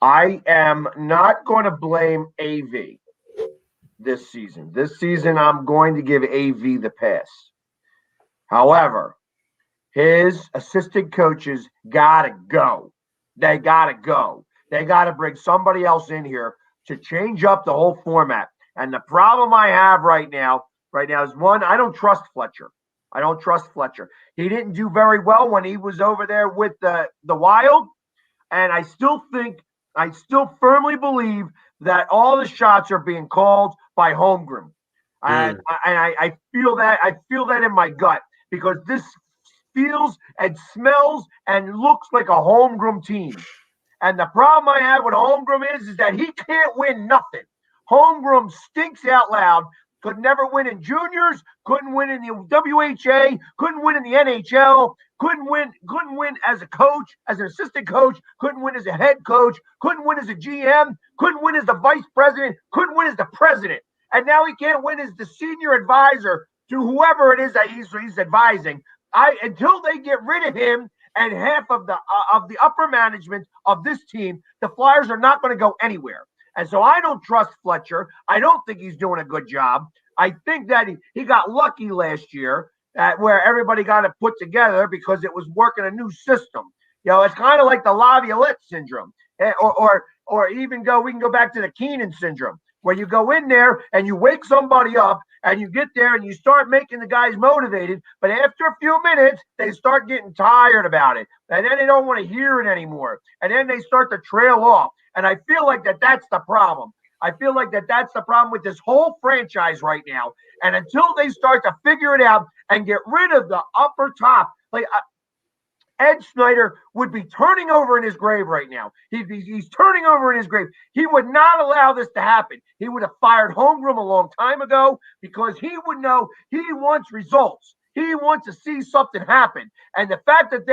S2: I am not going to blame AV this season. This season, I'm going to give AV the pass. However, his assistant coaches gotta go. They gotta go. They gotta bring somebody else in here to change up the whole format. And the problem I have right now is one, I don't trust Fletcher. I don't trust Fletcher. He didn't do very well when he was over there with the Wild, and I still firmly believe that all the shots are being called by Holmgren. And,
S3: Mm.
S2: I feel that in my gut because this feels and smells and looks like a Holmgren team. And the problem I have with Holmgren is that he can't win nothing. Holmgren stinks out loud. Could never win in juniors. Couldn't win in the WHA. Couldn't win in the NHL. Couldn't win. Couldn't win as a coach, as an assistant coach. Couldn't win as a head coach. Couldn't win as a GM. Couldn't win as the vice president. Couldn't win as the president. And now he can't win as the senior advisor to whoever it is that he's advising. Until they get rid of him and half of the upper management of this team, the Flyers are not going to go anywhere. And so I don't trust Fletcher. I don't think he's doing a good job. I think that he got lucky last year where everybody got it put together because it was working a new system. You know, it's kind of like the Laviolette syndrome, or even we can go back to the Keenan syndrome, where you go in there and you wake somebody up and you get there and you start making the guys motivated, but after a few minutes, they start getting tired about it. And then they don't want to hear it anymore. And then they start to trail off. And I feel like that's the problem. I feel like that's the problem with this whole franchise right now. And until they start to figure it out and get rid of the upper top, like Ed Snyder would be turning over in his grave right now. He's turning over in his grave. He would not allow this to happen. He would have fired Holmgren a long time ago because he would know he wants results. He wants to see something happen. And the fact that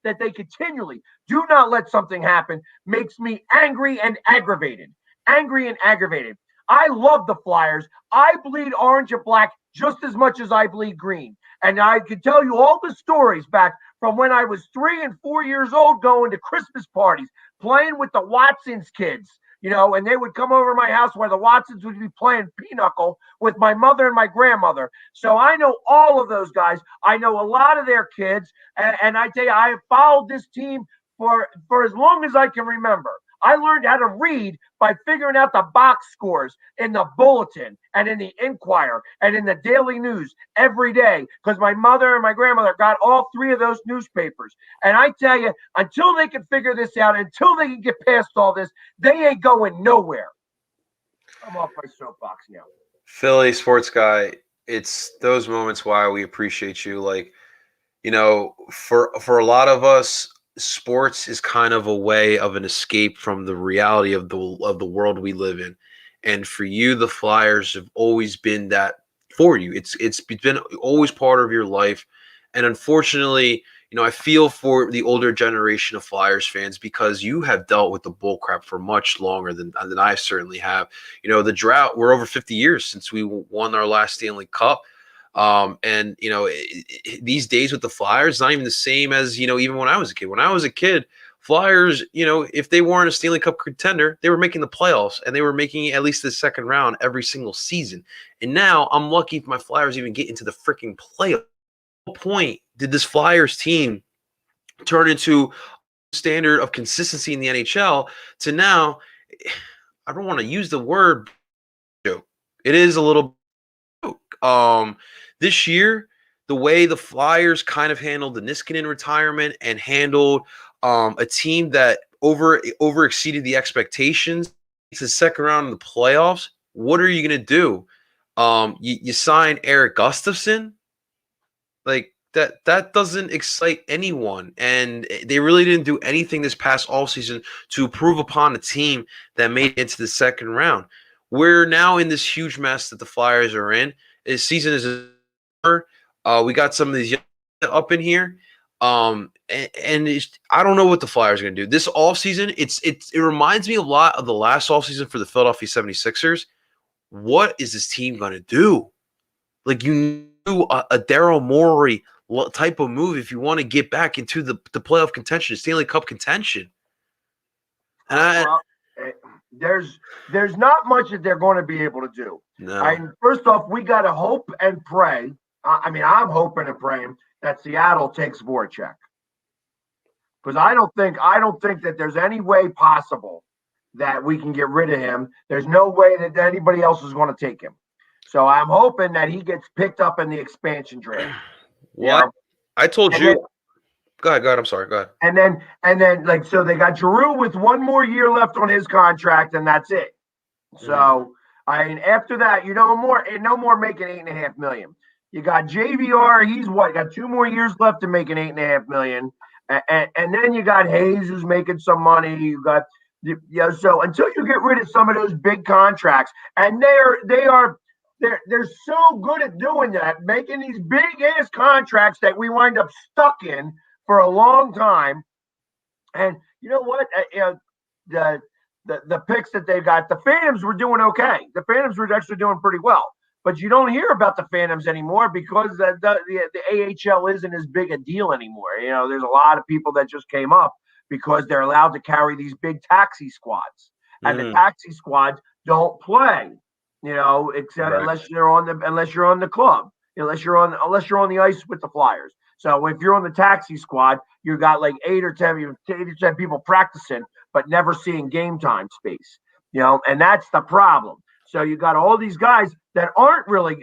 S2: that they continually do not let something happen makes me angry and aggravated. Angry and aggravated. I love the Flyers. I bleed orange and black just as much as I bleed green. And I could tell you all the stories back from when I was 3 and 4 years old going to Christmas parties, playing with the Watsons kids, you know, and they would come over to my house where the Watsons would be playing pinochle with my mother and my grandmother. So I know all of those guys. I know a lot of their kids. And I tell you, I have followed this team for as long as I can remember. I learned how to read by figuring out the box scores in the Bulletin and in the Inquirer and in the Daily News every day because my mother and my grandmother got all 3 of those newspapers. And I tell you, until they can figure this out, until they can get past all this, they ain't going nowhere. I'm off my soapbox now.
S3: Philly sports guy, it's those moments why we appreciate you. Like, you know, for a lot of us, sports is kind of a way of an escape from the reality of the world we live in. And for you, the Flyers have always been that for you. It's been always part of your life. And unfortunately, you know, I feel for the older generation of Flyers fans because you have dealt with the bullcrap for much longer than I certainly have. You know, the drought, we're over 50 years since we won our last Stanley Cup. And you know, these days with the Flyers, it's not even the same as, you know, even when I was a kid. When I was a kid, Flyers, you know, if they weren't a Stanley Cup contender, they were making the playoffs and they were making at least the second round every single season. And now I'm lucky if my Flyers even get into the freaking playoff. At what point did this Flyers team turn into a standard of consistency in the NHL to now? I don't want to use the word joke. It is a little joke. This year, the way the Flyers kind of handled the Niskanen retirement and handled a team that over exceeded the expectations, it's the second round in the playoffs. What are you going to do? You sign Eric Gustafsson? Like that doesn't excite anyone. And they really didn't do anything this past offseason to improve upon a team that made it into the second round. We're now in this huge mess that the Flyers are in. This season is we got some of these young up in here. And I don't know what the Flyers are going to do. This offseason, it reminds me a lot of the last offseason for the Philadelphia 76ers. What is this team going to do? Like, you do a Daryl Morey type of move if you want to get back into the playoff contention, Stanley Cup contention. And
S2: there's not much that they're going to be able to do.
S3: No.
S2: First off, we got to hope and pray. I mean, I'm hoping and praying that Seattle takes Voracek, because I don't think that there's any way possible that we can get rid of him. There's no way that anybody else is going to take him. So I'm hoping that he gets picked up in the expansion draft.
S3: What?
S2: know?
S3: I told
S2: And
S3: you.
S2: then,
S3: Go ahead. I'm sorry. Go ahead.
S2: and then, like, so they got Giroux with one more year left on his contract, and that's it. So I mean, after that, no more making $8.5 million. You got JVR. He's got 2 more years left to make an $8.5 million, and then you got Hayes, who's making some money. You got so until you get rid of some of those big contracts, and they're so good at doing that, making these big ass contracts that we wind up stuck in for a long time. And you know what? The picks that they got, the Phantoms were doing okay. The Phantoms were actually doing pretty well. But you don't hear about the Phantoms anymore because the AHL isn't as big a deal anymore. There's a lot of people that just came up because they're allowed to carry these big taxi squads. And the taxi squads don't play, except
S3: Right.
S2: unless you're on the club, unless you're on the ice with the Flyers. So if you're on the taxi squad, you got like 8 or 10 people practicing, but never seeing game time space, and that's the problem. So you got all these guys that aren't really,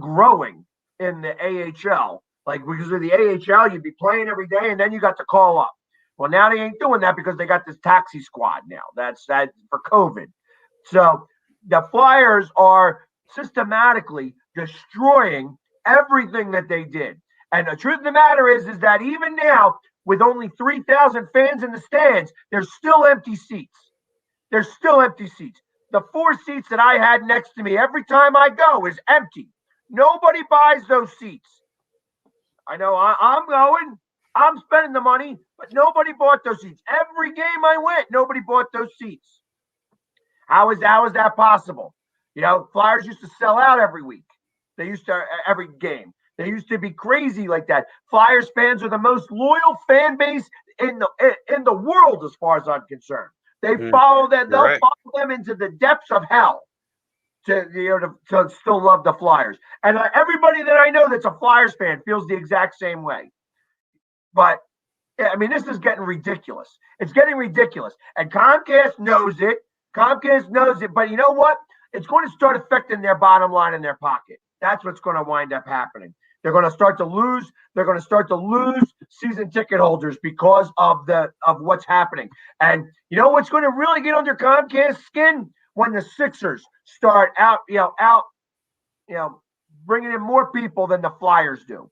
S2: growing in the AHL. Like, because of the AHL, you'd be playing every day, and then you got to call up. Well, now they ain't doing that because they got this taxi squad now. That's for COVID. So the Flyers are systematically destroying everything that they did. And the truth of the matter is that even now, with only 3,000 fans in the stands, there's still empty seats. There's still empty seats. The 4 seats that I had next to me every time I go is empty. Nobody buys those seats. I know I'm going. I'm spending the money, but nobody bought those seats. Every game I went, nobody bought those seats. How is that possible? Flyers used to sell out every week. They used to every game. They used to be crazy like that. Flyers fans are the most loyal fan base in the world, as far as I'm concerned. They follow them. They'll follow them into the depths of hell to still love the Flyers. And everybody that I know that's a Flyers fan feels the exact same way. But I mean, this is getting ridiculous. It's getting ridiculous, and Comcast knows it. But you know what? It's going to start affecting their bottom line in their pocket. That's what's going to wind up happening. They're going to start to lose. They're going to start to lose season ticket holders because of what's happening. And you know what's going to really get under Comcast's skin? When the Sixers start bringing in more people than the Flyers do,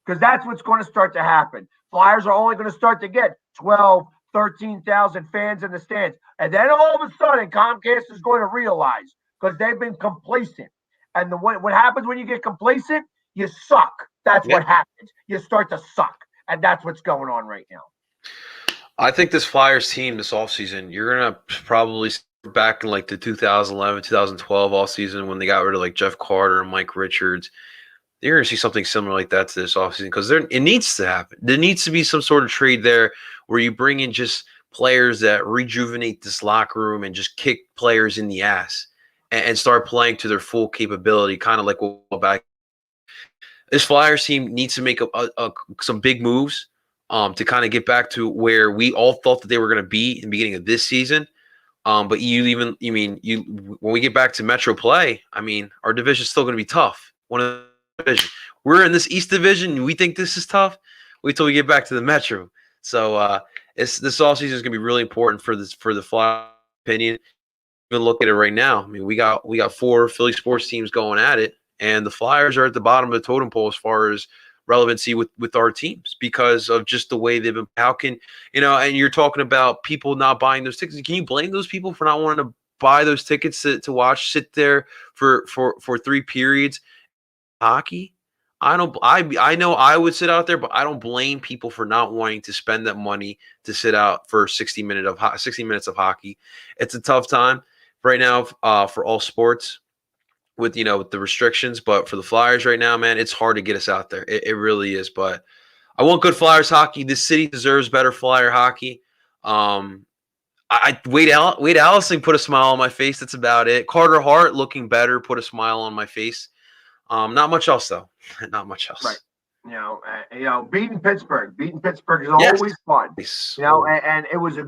S2: because that's what's going to start to happen. Flyers are only going to start to get 12, 13,000 fans in the stands, and then all of a sudden Comcast is going to realize, because they've been complacent. And what happens when you get complacent? You suck. That's what happens. You start to suck. And that's what's going on right now.
S3: I think this Flyers team this offseason, you're going to probably back in like the 2011, 2012 offseason when they got rid of like Jeff Carter and Mike Richards. You're going to see something similar like that to this offseason because it needs to happen. There needs to be some sort of trade there where you bring in just players that rejuvenate this locker room and just kick players in the ass and start playing to their full capability, kind of like what back. This Flyers team needs to make some big moves to kind of get back to where we all thought that they were going to be in the beginning of this season. But when we get back to Metro play, I mean, our division is still going to be tough. One of the division. We're in this East Division, and we think this is tough. Wait till we get back to the Metro. So this offseason is going to be really important for the Flyers opinion. Even look at it right now. I mean, we got 4 Philly sports teams going at it, and the Flyers are at the bottom of the totem pole as far as relevancy with our teams because of just the way they've been. How can and you're talking about people not buying those tickets. Can you blame those people for not wanting to buy those tickets to watch, sit there for 3 periods hockey? I know I would sit out there, but I don't blame people for not wanting to spend that money to sit out for 60 minutes of hockey. It's a tough time right now for all sports with the restrictions, but for the Flyers right now, man, it's hard to get us out there. It really is. But I want good Flyers hockey. This city deserves better Flyer hockey. Wade Allison put a smile on my face. That's about it. Carter Hart looking better, put a smile on my face. Not much else though. Not much else.
S2: Right. Beating Pittsburgh is always fun.
S3: Yes.
S2: And it was I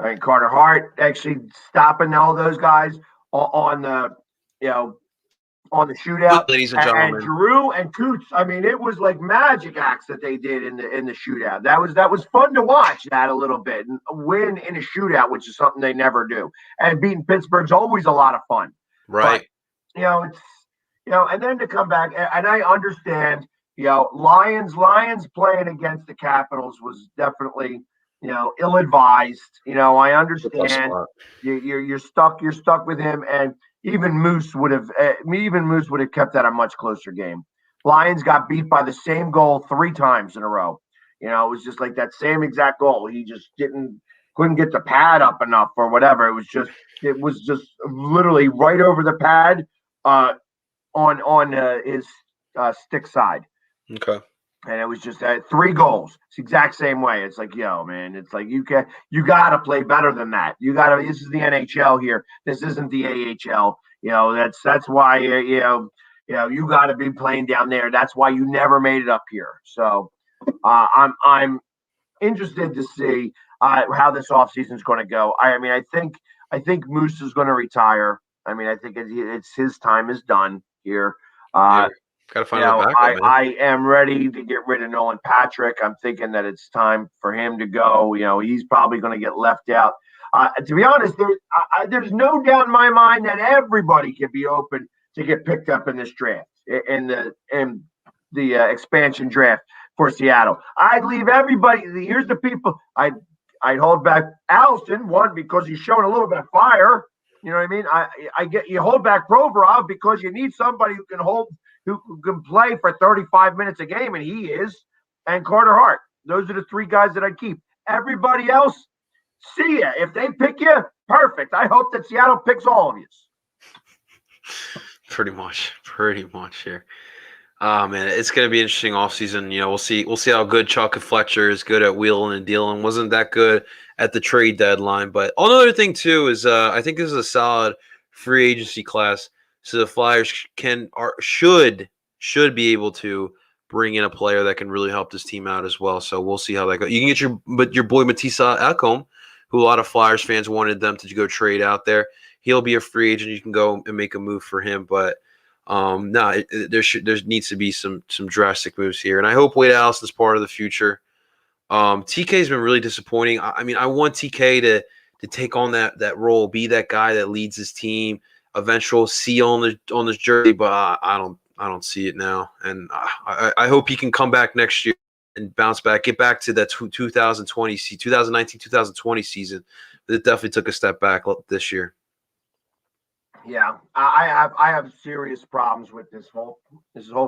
S2: mean, Carter Hart actually stopping all those guys on the shootout.
S3: Ladies and gentlemen.
S2: And Drew and Coots, I mean, it was like magic acts that they did in the shootout. That was fun to watch that a little bit and win in a shootout, which is something they never do. And beating Pittsburgh's always a lot of fun.
S3: Right.
S2: But, and then to come back, and I understand, Lions playing against the Capitals was definitely, ill-advised. I understand you're stuck with him, and even Moose would have kept that a much closer game. Lions got beat by the same goal 3 times in a row. It was just like that same exact goal. He just couldn't get the pad up enough or whatever. It was just literally right over the pad on his stick side.
S3: Okay.
S2: And it was just 3 goals. It's the exact same way. It's like, man, it's like you got to play better than that. This is the NHL here. This isn't the AHL. That's why you got to be playing down there. That's why you never made it up here. So I'm interested to see how this offseason is going to go. I think Moose is going to retire. I mean, I think it's his time is done here.
S3: Gotta find a backup, man.
S2: I am ready to get rid of Nolan Patrick. I'm thinking that it's time for him to go. He's probably going to get left out. To be honest, there's no doubt in my mind that everybody could be open to get picked up in this draft, in the expansion draft for Seattle. I'd leave everybody. Here's the people. I'd hold back Allison, one, because he's showing a little bit of fire. You know what I mean? I get you hold back Provorov because you need somebody who can play for 35 minutes a game, and he is, and Carter Hart. Those are the 3 guys that I keep. Everybody else, see ya. If they pick you, perfect. I hope that Seattle picks all of you.
S3: Pretty much here. Oh man, it's gonna be an interesting offseason. We'll see how good Chuck Fletcher is good at wheeling and dealing. Wasn't that good at the trade deadline. But another thing too is I think this is a solid free agency class. So the Flyers should be able to bring in a player that can really help this team out as well. So we'll see how that goes. You can get your boy Matissa Ekholm, who a lot of Flyers fans wanted them to go trade out there. He'll be a free agent. You can go and make a move for him. But there needs to be some drastic moves here. And I hope Wade Allison's part of the future. TK's been really disappointing. I mean, I want TK to take on that role, be that guy that leads his team. Eventual seal on this jersey, but I don't see it now. And I hope he can come back next year and bounce back, get back to that 2019-2020 season. But it definitely took a step back this year.
S2: Yeah, I have serious problems with this whole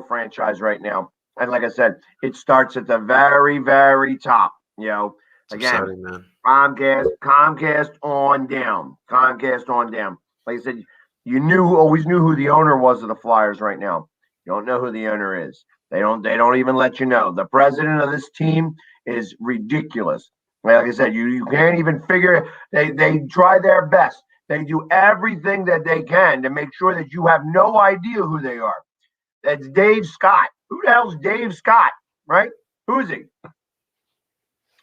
S2: franchise right now. And like I said, it starts at the very, very top. Again,
S3: exciting, man.
S2: Comcast on down. Like I said, always knew who the owner was of the Flyers right now. You don't know who the owner is. They don't even let you know. The president of this team is ridiculous. Like I said, you can't even figure. They try their best. They do everything that they can to make sure that you have no idea who they are. That's Dave Scott. Who the hell's Dave Scott, right? Who is he?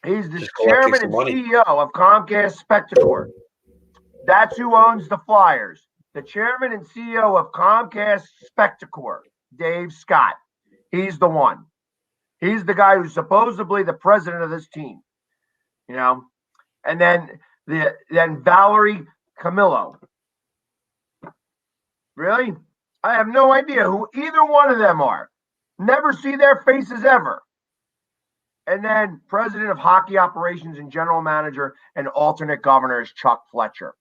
S2: He's the chairman and CEO of Comcast Spectacor. That's who owns the Flyers. The chairman and CEO of Comcast Spectacor, Dave Scott. He's the one. He's the guy who's supposedly the president of this team. And then Valerie Camillo. Really? I have no idea who either one of them are. Never see their faces ever. And then president of hockey operations and general manager and alternate governor is Chuck Fletcher.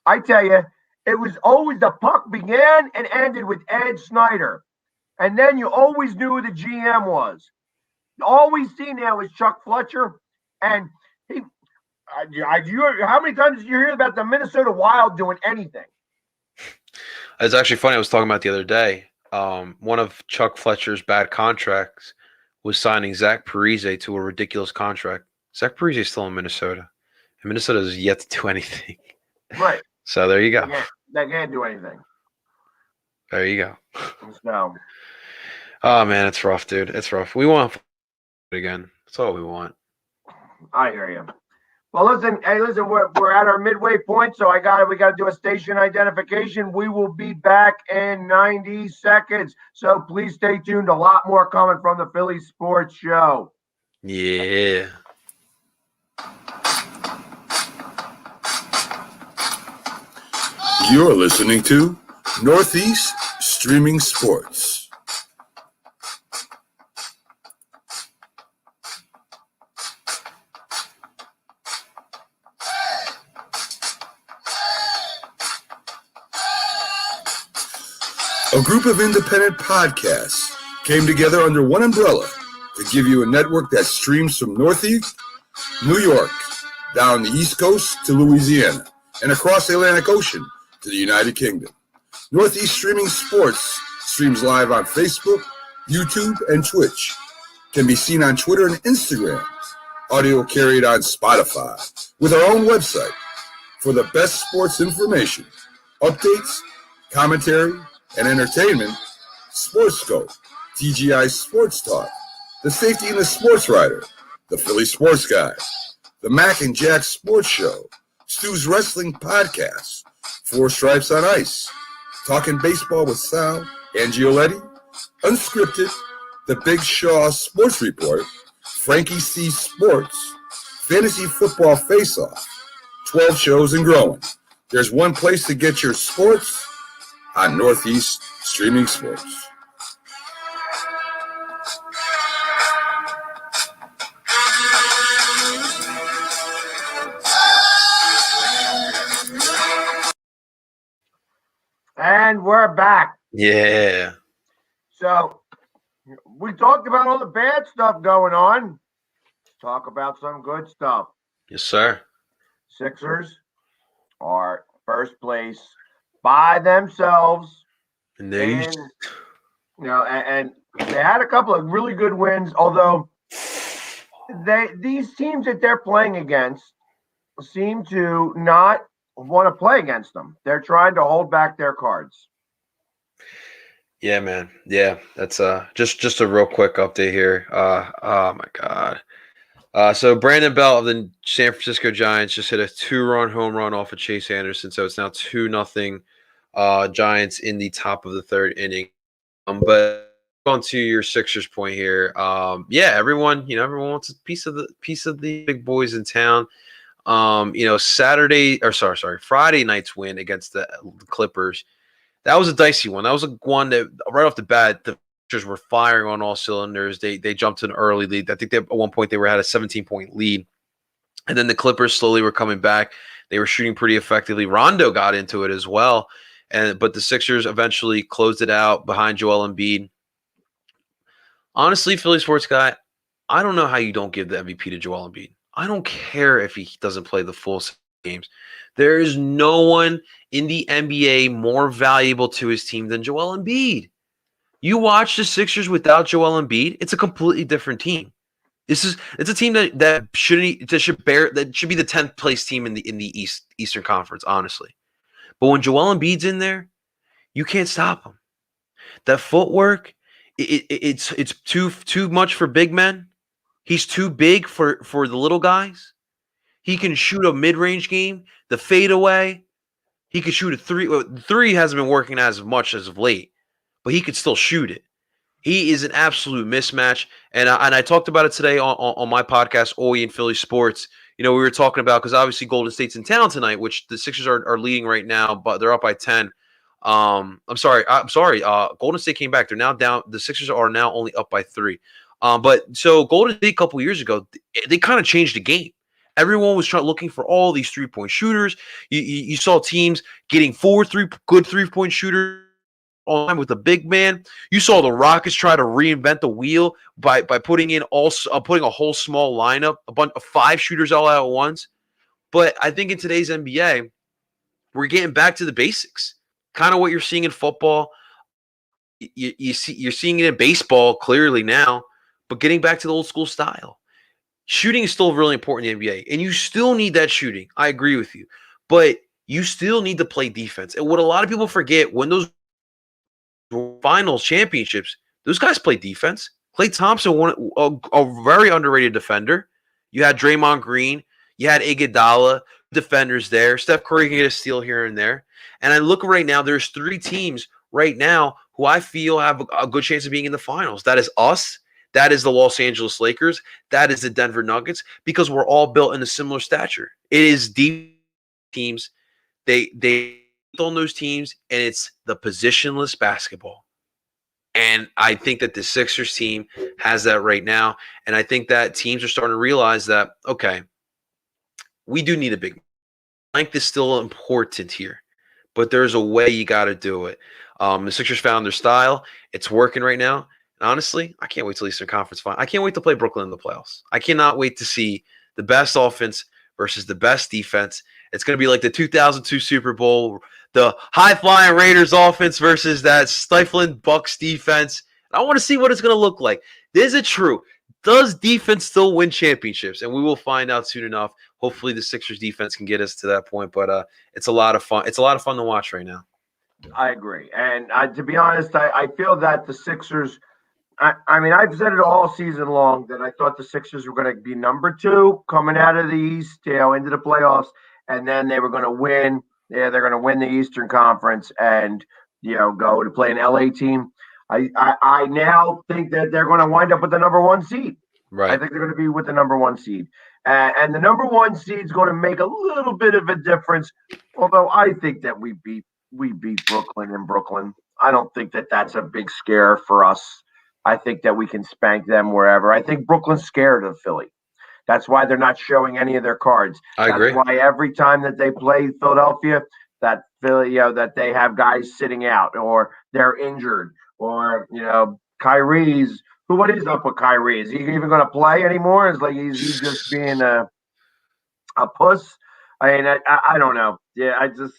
S2: I tell you, it was always the puck began and ended with Ed Snyder. And then you always knew who the GM was. All we see now is Chuck Fletcher. And how many times did you hear about the Minnesota Wild doing anything?
S3: It's actually funny. I was talking about the other day. One of Chuck Fletcher's bad contracts was signing Zach Parise to a ridiculous contract. Zach Parise is still in Minnesota. And Minnesota has yet to do anything.
S2: Right.
S3: So there you go.
S2: They can't do anything.
S3: There you go.
S2: So,
S3: Oh man, it's rough, dude. It's rough. We want it again. That's all we want.
S2: I hear you. Well, listen, hey, listen, we're at our midway point, so we got to do a station identification. We will be back in 90 seconds. So please stay tuned. A lot more coming from the Philly Sports Show.
S3: Yeah.
S1: You're listening to Northeast Streaming Sports. A group of independent podcasts came together under one umbrella to give you a network that streams from Northeast, New York, down the East Coast to Louisiana, and across the Atlantic Ocean to the United Kingdom. Northeast Streaming Sports streams live on Facebook, YouTube, and Twitch. Can be seen on Twitter and Instagram. Audio carried on Spotify. With our own website for the best sports information, updates, commentary, and entertainment. Sportscope, TGI Sports Talk, The Safety and the Sports Writer, The Philly Sports Guy, The Mac and Jack Sports Show, Stu's Wrestling Podcast, Four Stripes on Ice, Talking Baseball with Sal and Gioletti, Unscripted, The Big Shaw Sports Report, Frankie C Sports, Fantasy Football Face-Off, 12 shows and growing. There's one place to get your sports on Northeast Streaming Sports.
S2: And we're back.
S3: Yeah.
S2: So we talked about all the bad stuff going on. Let's talk about some good stuff.
S3: Yes, sir.
S2: Sixers are first place by themselves.
S3: And there you
S2: And they had a couple of really good wins, although these teams that they're playing against seem to not want to play against them. They're trying to hold back their cards.
S3: Yeah, man. Yeah, that's just a real quick update here. Oh my God. So Brandon Belt of the San Francisco Giants just hit a 2-run home run off of Chase Anderson. So it's now 2-0 Giants in the top of the third inning. But on to your Sixers point here. Yeah, everyone wants a piece of the big boys in town. Friday night's win against the Clippers. That was a dicey one. That was one that right off the bat, the Sixers were firing on all cylinders. They jumped to an early lead. I think at one point they had a 17-point lead. And then the Clippers slowly were coming back. They were shooting pretty effectively. Rondo got into it as well. But the Sixers eventually closed it out behind Joel Embiid. Honestly, Philly sports guy, I don't know how you don't give the MVP to Joel Embiid. I don't care if he doesn't play the full games. There is no one in the NBA more valuable to his team than Joel Embiid. You watch the Sixers without Joel Embiid, it's a completely different team. It's a team that should be the 10th place team in the Eastern Conference, honestly. But when Joel Embiid's in there, you can't stop him. That footwork, it's too much for big men. He's too big for the little guys. He can shoot a mid-range game, the fadeaway. He could shoot a three. Three hasn't been working as much as of late, but he could still shoot it. He is an absolute mismatch, and I talked about it today on my podcast, Oi in Philly Sports. We were talking about, because obviously Golden State's in town tonight, which the Sixers are leading right now, but they're up by 10. I'm sorry. Golden State came back. They're now down. The Sixers are now only up by 3. But so Golden State a couple years ago, they kind of changed the game. Everyone was looking for all these 3-point shooters. You saw teams getting 4 good 3-point shooters on with a big man. You saw the Rockets try to reinvent the wheel by putting in putting a whole small lineup, a bunch of 5 shooters all out at once. But I think in today's NBA, we're getting back to the basics. Kind of what you're seeing in football. You're seeing it in baseball clearly now, but getting back to the old school style. Shooting is still really important in the NBA, and you still need that shooting. I agree with you, but you still need to play defense. And what a lot of people forget, when those finals championships, those guys play defense. Klay Thompson, a very underrated defender. You had Draymond Green. You had Iguodala, defenders there. Steph Curry can get a steal here and there. And I look right now, there's 3 teams right now who I feel have a good chance of being in the finals. That is us. That is the Los Angeles Lakers. That is the Denver Nuggets, because we're all built in a similar stature. It is deep teams. They on those teams, and it's the positionless basketball. And I think that the Sixers team has that right now. And I think that teams are starting to realize that, okay, we do need a big length is still important here, but there's a way you got to do it. The Sixers found their style. It's working right now. And honestly, I can't wait till Eastern Conference Final. I can't wait to play Brooklyn in the playoffs. I cannot wait to see the best offense versus the best defense. It's going to be like the 2002 Super Bowl, the high-flying Raiders offense versus that stifling Bucks defense. I want to see what it's going to look like. Is it true? Does defense still win championships? And we will find out soon enough. Hopefully the Sixers defense can get us to that point, but it's a lot of fun. It's a lot of fun to watch right now.
S2: I agree. And to be honest, I feel that the Sixers – I mean, I've said it all season long that I thought the Sixers were going to be number 2 coming out of the East, into the playoffs, and then they were going to win. Yeah, they're going to win the Eastern Conference and, go to play an LA team. I now think that they're going to wind up with the number 1 seed.
S3: Right.
S2: I think they're going to be with the number 1 seed. And the number 1 seed is going to make a little bit of a difference, although I think that we beat Brooklyn in Brooklyn. I don't think that that's a big scare for us. I think that we can spank them wherever. I think Brooklyn's scared of Philly. That's why they're not showing any of their cards.
S3: I agree.
S2: That's why every time that they play Philadelphia, that Philly, that they have guys sitting out or they're injured or, Kyrie's. What is up with Kyrie? Is he even going to play anymore? It's like he's just being a puss. I mean, I don't know. Yeah, I think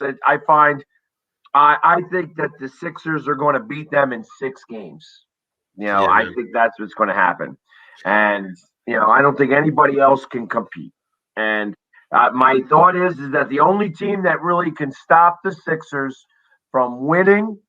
S2: that the Sixers are going to beat them in 6 games. I think that's what's going to happen. And, I don't think anybody else can compete. And my thought is that the only team that really can stop the Sixers from winning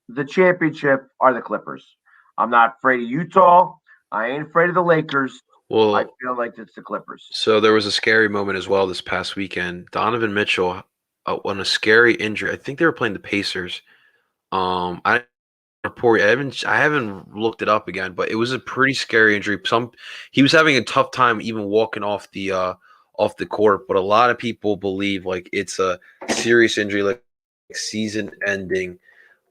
S2: the championship are the Clippers. I'm not afraid of Utah. I ain't afraid of the Lakers. Well, I feel like it's the Clippers.
S3: So there was a scary moment as well this past weekend. Donovan Mitchell on a scary injury. I think they were playing the Pacers. I haven't looked it up again, but it was a pretty scary injury. He was having a tough time even walking off the court, but a lot of people believe like it's a serious injury, like season ending.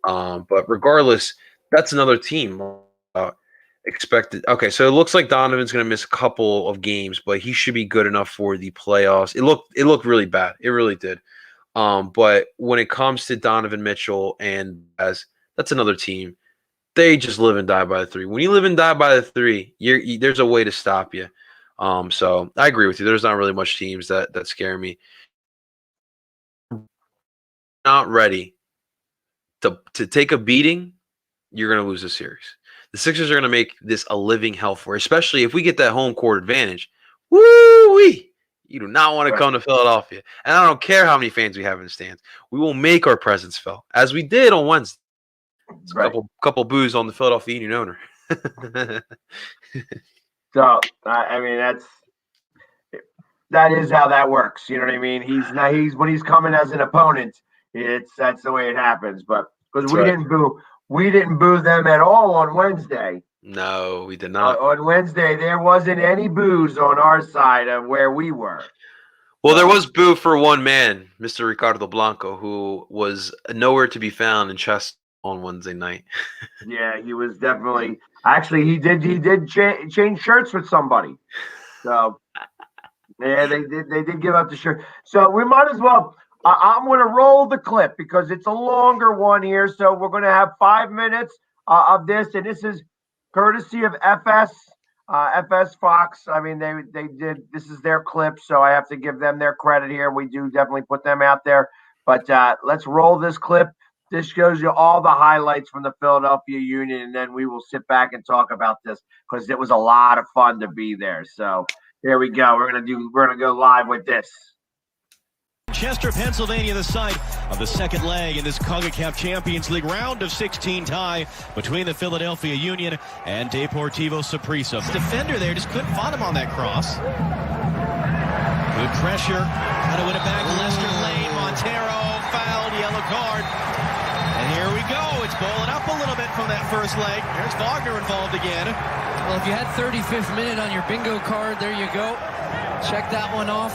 S3: But regardless, that's another team expected. Okay, so it looks like Donovan's going to miss a couple of games, but he should be good enough for the playoffs. It looked really bad. It really did. But when it comes to Donovan Mitchell that's another team. They just live and die by the 3. When you live and die by the 3, there's a way to stop you. So I agree with you. There's not really much teams that scare me. Not ready to take a beating, you're going to lose a series. The Sixers are going to make this a living hell for, especially if we get that home court advantage. Woo-wee! You do not want to come to Philadelphia. And I don't care how many fans we have in the stands. We will make our presence felt, as we did on Wednesday. It's a couple boos on the Philadelphia Union owner.
S2: So I mean that is how that works. You know what I mean? He's when he's coming as an opponent, that's the way it happens. But because we didn't boo them at all on Wednesday.
S3: No, we did not.
S2: On Wednesday, there wasn't any boos on our side of where we were.
S3: Well, there was boo for one man, Mr. Ricardo Blanco, who was nowhere to be found in Chester on Wednesday night.
S2: Yeah, he was definitely. Actually, he did change shirts with somebody. So yeah, they did give up the shirt. So we might as well. I'm going to roll the clip because it's a longer one here. So we're going to have 5 minutes of this, and this is courtesy of FS Fox. I mean, they did. This is their clip, so I have to give them their credit here. We do definitely put them out there. But let's roll this clip. This shows you all the highlights from the Philadelphia Union, and then we will sit back and talk about this because it was a lot of fun to be there. So here we go. We're gonna go live with this.
S4: Chester, Pennsylvania, the site of the second leg in this CONCACAF Champions League round of 16 tie between the Philadelphia Union and Deportivo Saprissa. Defender there just couldn't find him on that cross. Good pressure. How to win it back. Lester Lane. Montero fouled. Yellow card. And here we go. It's bowling up a little bit from that first leg. There's Wagner involved again.
S5: Well, if you had 35th minute on your bingo card, there you go. Check that one off.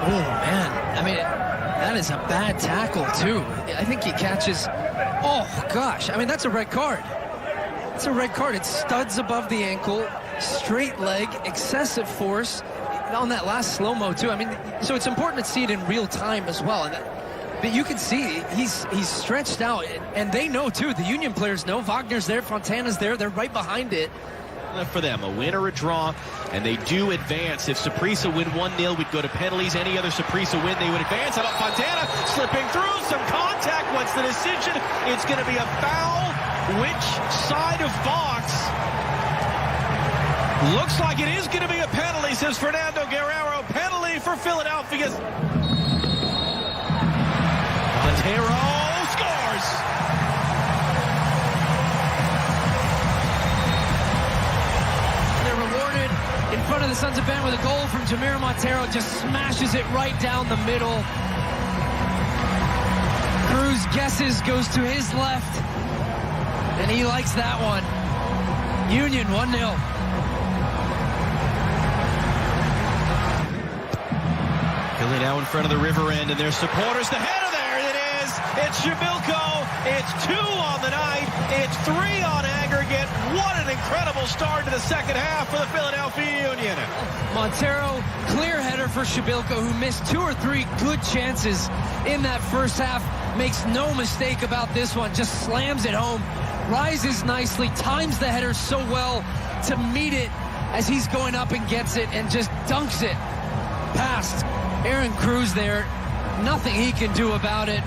S5: Oh, man. I mean, that is a bad tackle, too. I think he catches... Oh, gosh. I mean, that's a red card. It's a red card. It's studs above the ankle, straight leg, excessive force on that last slow-mo, too. I mean, so it's important to see it in real time as well. But you can see he's stretched out, and they know, too. The Union players know. Wagner's there. Fontana's there. They're right behind it.
S4: Left for them, a win or a draw, and they do advance. If Saprissa win 1-0, we'd go to penalties. Any other Saprissa win, they would advance. How about Fontana slipping through? Some contact. What's the decision? It's going to be a foul. Which side of Fox? Looks like it is going to be a penalty, says Fernando Guerrero. Penalty for Philadelphia. Montero scores.
S5: They're rewarded in front of the Sons of Ben with a goal from Jamir Montero. Just smashes it right down the middle. Cruz guesses, goes to his left, and he likes that one. Union 1-0.
S4: Philly now in front of the river end, and their supporters. The header there, it is. It's Shabilko. It's 2 on the night. It's 3 on aggregate. What an incredible start to the second half for the Philadelphia Union.
S5: Montero, clear header for Shabilko, who missed 2 or 3 good chances in that first half. Makes no mistake about this one. Just slams it home. Rises nicely. Times the header so well to meet it as he's going up and gets it and just dunks it past Aaron Cruz there. Nothing he can do about it.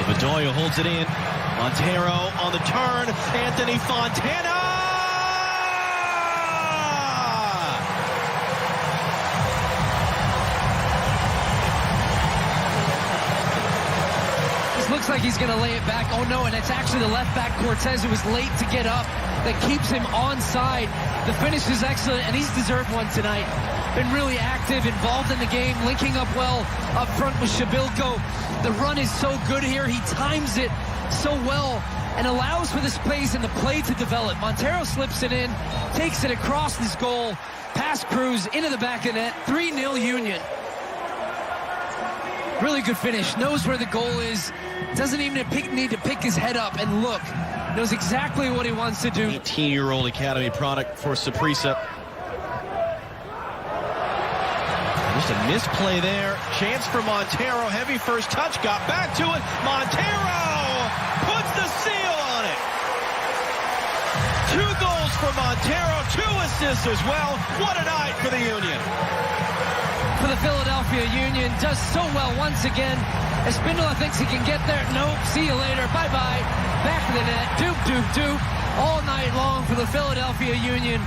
S4: Bedoya holds it in. Montero on the turn. Anthony Fontana!
S5: This looks like he's going to lay it back. Oh, no, and it's actually the left back, Cortez, who was late to get up, that keeps him onside. The finish is excellent, and he's deserved one tonight. Been really active, involved in the game, linking up well up front with Shabilko. The run is so good here. He times it so well and allows for the space and the play to develop. Montero slips it in, takes it across this goal, past Cruz, into the back of the net, 3-0 Union. Really good finish. Knows where the goal is. Doesn't even need to pick his head up and look. Knows exactly what he wants to do.
S4: 18-year-old academy product for Saprissa. Just a misplay there. Chance for Montero. Heavy first touch. Got back to it. Montero puts the seal on it. 2 goals for Montero. 2 assists as well. What a night for the Union.
S5: For the Philadelphia Union. Does so well once again. Espindola thinks he can get there. Nope. See you later. Bye-bye. Back of the net. Doop, doop, doop. All night long for the Philadelphia Union.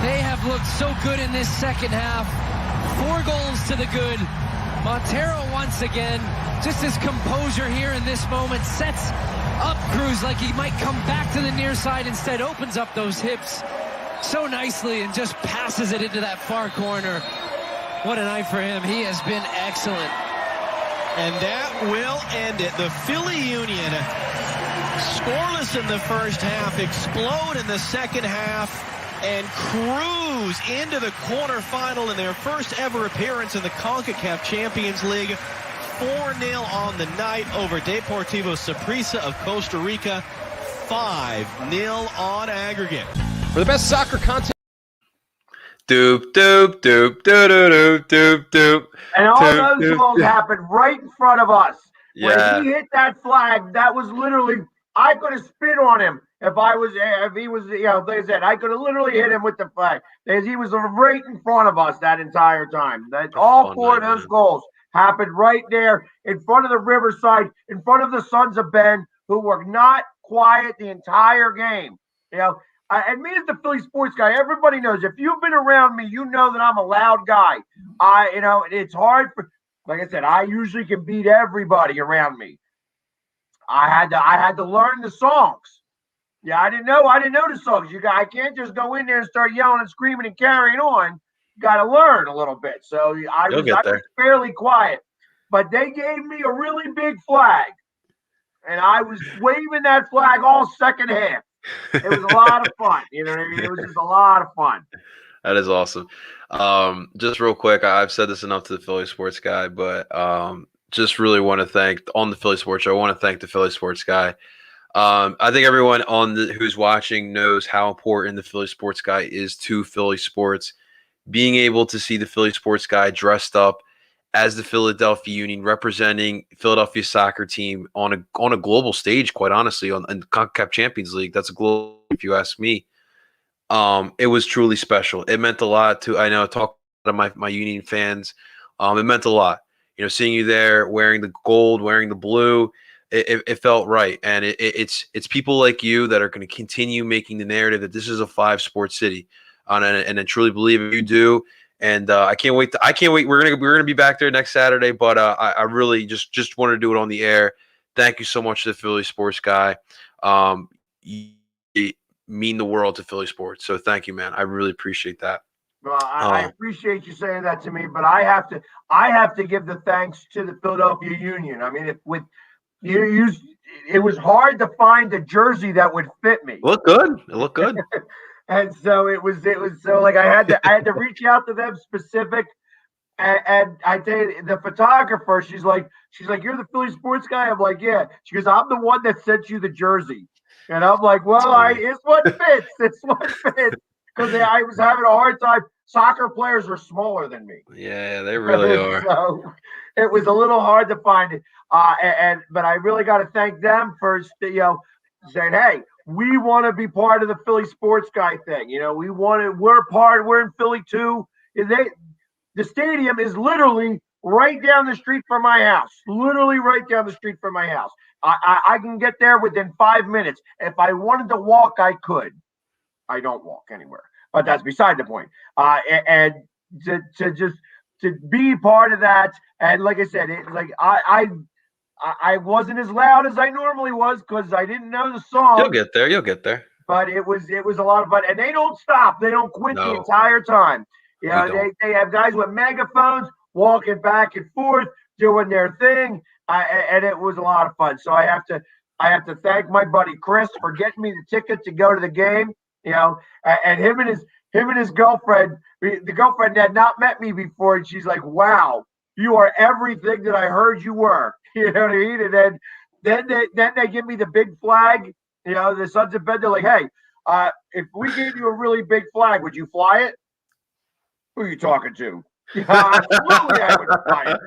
S5: They have looked so good in this second half. 4 goals to the good. Montero once again, just his composure here in this moment, sets up Cruz like he might come back to the near side, instead opens up those hips so nicely and just passes it into that far corner. What a night for him. He has been excellent.
S4: And that will end it. The Philly Union, scoreless in the first half, explode in the second half, and cruise into the quarterfinal in their first ever appearance in the CONCACAF Champions League. 4-0 on the night over Deportivo Saprissa of Costa Rica. 5-0 on aggregate.
S6: For the best soccer content.
S3: Doop, doop, doop, doop, doop, doop, doop.
S2: And all
S3: Doop,
S2: those
S3: doop,
S2: goals
S3: doop.
S2: happened right in front of us.
S3: Yeah.
S2: When he hit that flag, that was literally, I could have spit on him if he was, like I said, I could have literally hit him with the flag. Because he was right in front of us that entire time. All 4 of those goals happened right there in front of the Riverside, in front of the Sons of Ben, who were not quiet the entire game. And me as the Philly sports guy, everybody knows if you've been around me, you know that I'm a loud guy. It's hard for, like I said, I usually can beat everybody around me. I had to learn the songs. Yeah, I didn't know the songs. I can't just go in there and start yelling and screaming and carrying on. You got to learn a little bit. So I
S3: You'll
S2: was
S3: get there.
S2: fairly quiet, but they gave me a really big flag, and I was waving that flag all second half. It was a lot of fun. You know what I mean? It was just a lot of fun.
S3: That is awesome. Just real quick, I've said this enough to the Philly Sports Guy, but just really want to thank on the Philly Sports Show. I want to thank the Philly Sports Guy. I think everyone who's watching knows how important the Philly Sports Guy is to Philly sports. Being able to see the Philly Sports Guy dressed up as the Philadelphia Union, representing Philadelphia soccer team on a global stage, quite honestly, on the CONCACAF Champions League. That's a global, if you ask me. It was truly special. It meant a lot to, I know, I talk to my Union fans. It meant a lot. Seeing you there wearing the gold, wearing the blue, it felt right. And it's people like you that are going to continue making the narrative that this is a 5 sports city. And I truly believe you do. And I can't wait. We're gonna be back there next Saturday. But I really just wanted to do it on the air. Thank you so much to the Philly Sports Guy. You mean the world to Philly sports. So thank you, man. I really appreciate that.
S2: Well, I appreciate you saying that to me, but I have to give the thanks to the Philadelphia Union. I mean, it was hard to find a jersey that would fit me.
S3: It looked good.
S2: And so it was so like I had to reach out to them specific. And I tell you, the photographer, she's like, you're the Philly Sports Guy. I'm like, yeah. She goes, I'm the one that sent you the jersey. And I'm like, well, it's what fits. It's what fits. Because I was having a hard time. Soccer players are smaller than me.
S3: Yeah, they really are.
S2: So it was a little hard to find it. But I really got to thank them for saying, hey, we want to be part of the Philly Sports Guy thing. We're in Philly too. The stadium is literally right down the street from my house. Literally right down the street from my house. I can get there within 5 minutes. If I wanted to walk, I could. I don't walk anywhere, but that's beside the point. And to be part of that, and like I said, I wasn't as loud as I normally was because I didn't know the song.
S3: You'll get there.
S2: But it was a lot of fun, and they don't stop. They don't quit the entire time. They have guys with megaphones walking back and forth doing their thing, and it was a lot of fun. So I have to thank my buddy Chris for getting me the ticket to go to the game. And him and his girlfriend. The girlfriend had not met me before, and she's like, "Wow, you are everything that I heard you were." You know what I mean? And then they give me the big flag. The Sons of Ben. They're like, "Hey, if we gave you a really big flag, would you fly it?" Who are you talking to? Absolutely, I would fly it.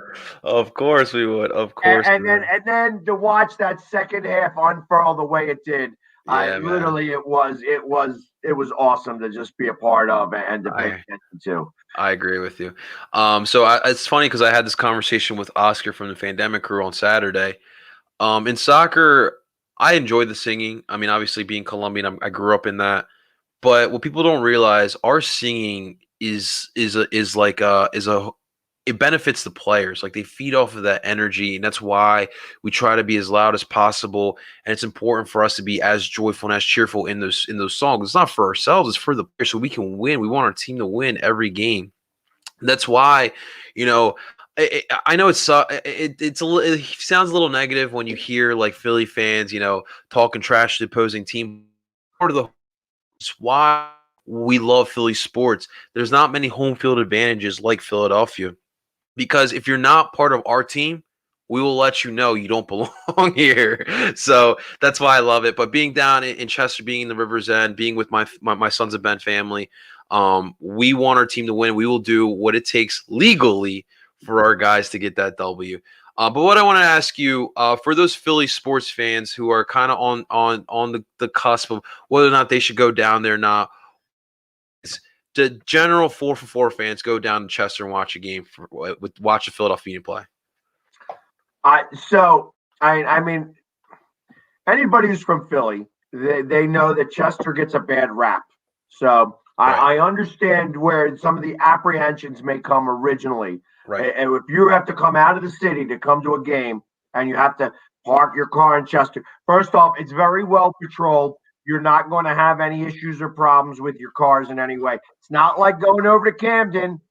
S3: Of course we would. Of course.
S2: And then to watch that second half unfurl the way it did. Literally, it was awesome to just be a part of and to pay attention to.
S3: I agree with you. It's funny because I had this conversation with Oscar from the Pandemic Crew on Saturday. In soccer, I enjoy the singing. I mean, obviously being Colombian, I grew up in that. But what people don't realize, our singing it benefits the players. Like, they feed off of that energy, and that's why we try to be as loud as possible. And it's important for us to be as joyful and as cheerful in those songs. It's not for ourselves; it's for the players, so we can win. We want our team to win every game. That's why, I know it sounds a little negative when you hear like Philly fans, talking trash to the opposing team. It's why we love Philly sports. There's not many home field advantages like Philadelphia, because if you're not part of our team, we will let you know you don't belong here. So that's why I love it. But being down in Chester, being in the River's End, being with my Sons of Ben family, we want our team to win. We will do what it takes legally for our guys to get that W. But what I want to ask you, for those Philly sports fans who are kind of on the cusp of whether or not they should go down there or not, the general 4-for-4 fans go down to Chester and watch a game, watch the Philadelphia Union play.
S2: I mean, anybody who's from Philly, they know that Chester gets a bad rap. So
S3: Right.
S2: I understand where some of the apprehensions may come originally.
S3: Right.
S2: And if you have to come out of the city to come to a game and you have to park your car in Chester, first off, it's very well patrolled. You're not going to have any issues or problems with your cars in any way. It's not like going over to Camden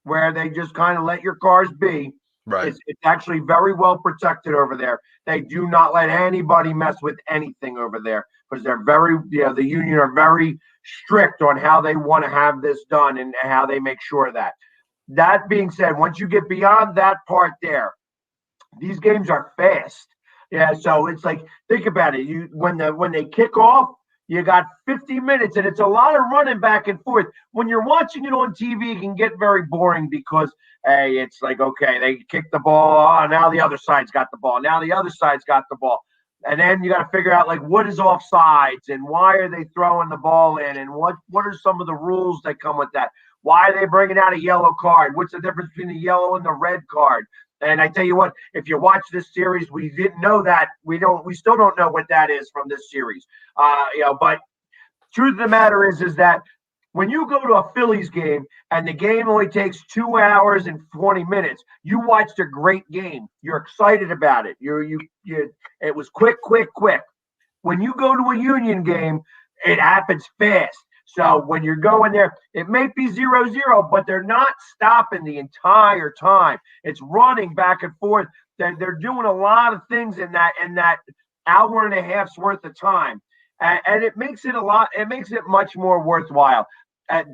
S2: where they just kind of let your cars be.
S3: Right.
S2: It's actually very well protected over there. They do not let anybody mess with anything over there because they're very, the union are very strict on how they want to have this done and how they make sure that. That being said, once you get beyond that part there, these games are fast. Yeah, so it's like think about it. You when they kick off, you got 50 minutes, and it's a lot of running back and forth. When you're watching it on TV, it can get very boring because hey, it's like okay, they kick the ball, oh, now the other side's got the ball, now the other side's got the ball, and then you got to figure out like what is offsides and why are they throwing the ball in, and what are some of the rules that come with that? Why are they bringing out a yellow card? What's the difference between the yellow and the red card? And I tell you what, if you watch this series, we didn't know that. We still don't know what that is from this series. But truth of the matter is that when you go to a Phillies game and the game only takes 2 hours and 20 minutes, you watched a great game. You're excited about it. It was quick. When you go to a Union game, it happens fast. So when you're going there, it may be 0-0, but they're not stopping the entire time. It's running back and forth. They're doing a lot of things in that hour and a half's worth of time, and it makes it much more worthwhile.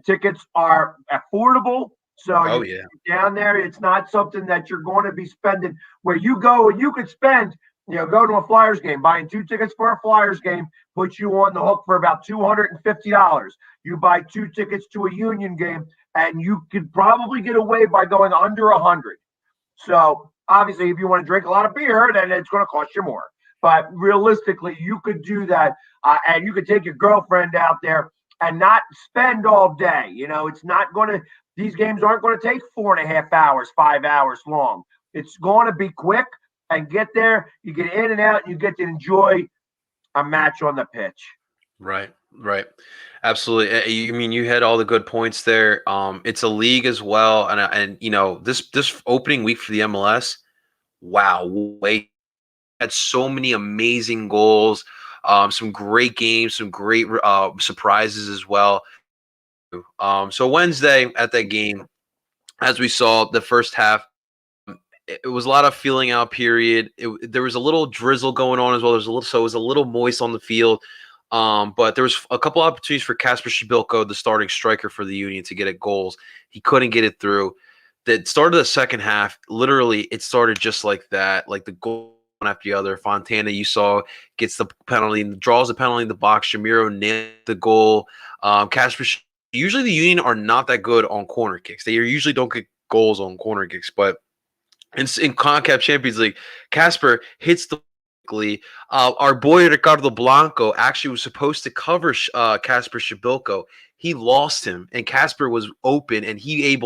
S2: Tickets are affordable, so down there, it's not something that you're going to be spending. Where you go, and you could spend. Go to a Flyers game, buying 2 tickets for a Flyers game puts you on the hook for about $250. You buy 2 tickets to a Union game, and you could probably get away by going under 100. So obviously, if you want to drink a lot of beer, then it's going to cost you more. But realistically, you could do that, and you could take your girlfriend out there and not spend all day. It's not going to. These games aren't going to take 4.5 hours, 5 hours long. It's going to be quick. And get there, you get in and out, and you get to enjoy a match on the pitch.
S3: Right. Absolutely. I mean, you had all the good points there. It's a league as well, and this opening week for the MLS, wow, had so many amazing goals, some great games, some great surprises as well. So Wednesday at that game, as we saw the first half. It was a lot of feeling out period. There was a little drizzle going on as well. So it was a little moist on the field. But there was a couple opportunities for Kasper Shibilko, the starting striker for the Union, to get at goals. He couldn't get it through. The start of the second half, literally, it started just like that, like the goal one after the other. Fontana, you saw, gets the penalty, draws the penalty in the box. Shamiro nailed the goal. Kasper, usually the Union are not that good on corner kicks. They usually don't get goals on corner kicks, but in CONCACAF Champions League, Kasper hits the our boy Ricardo Blanco actually was supposed to cover Kasper Shibilko. He lost him, and Kasper was open, and he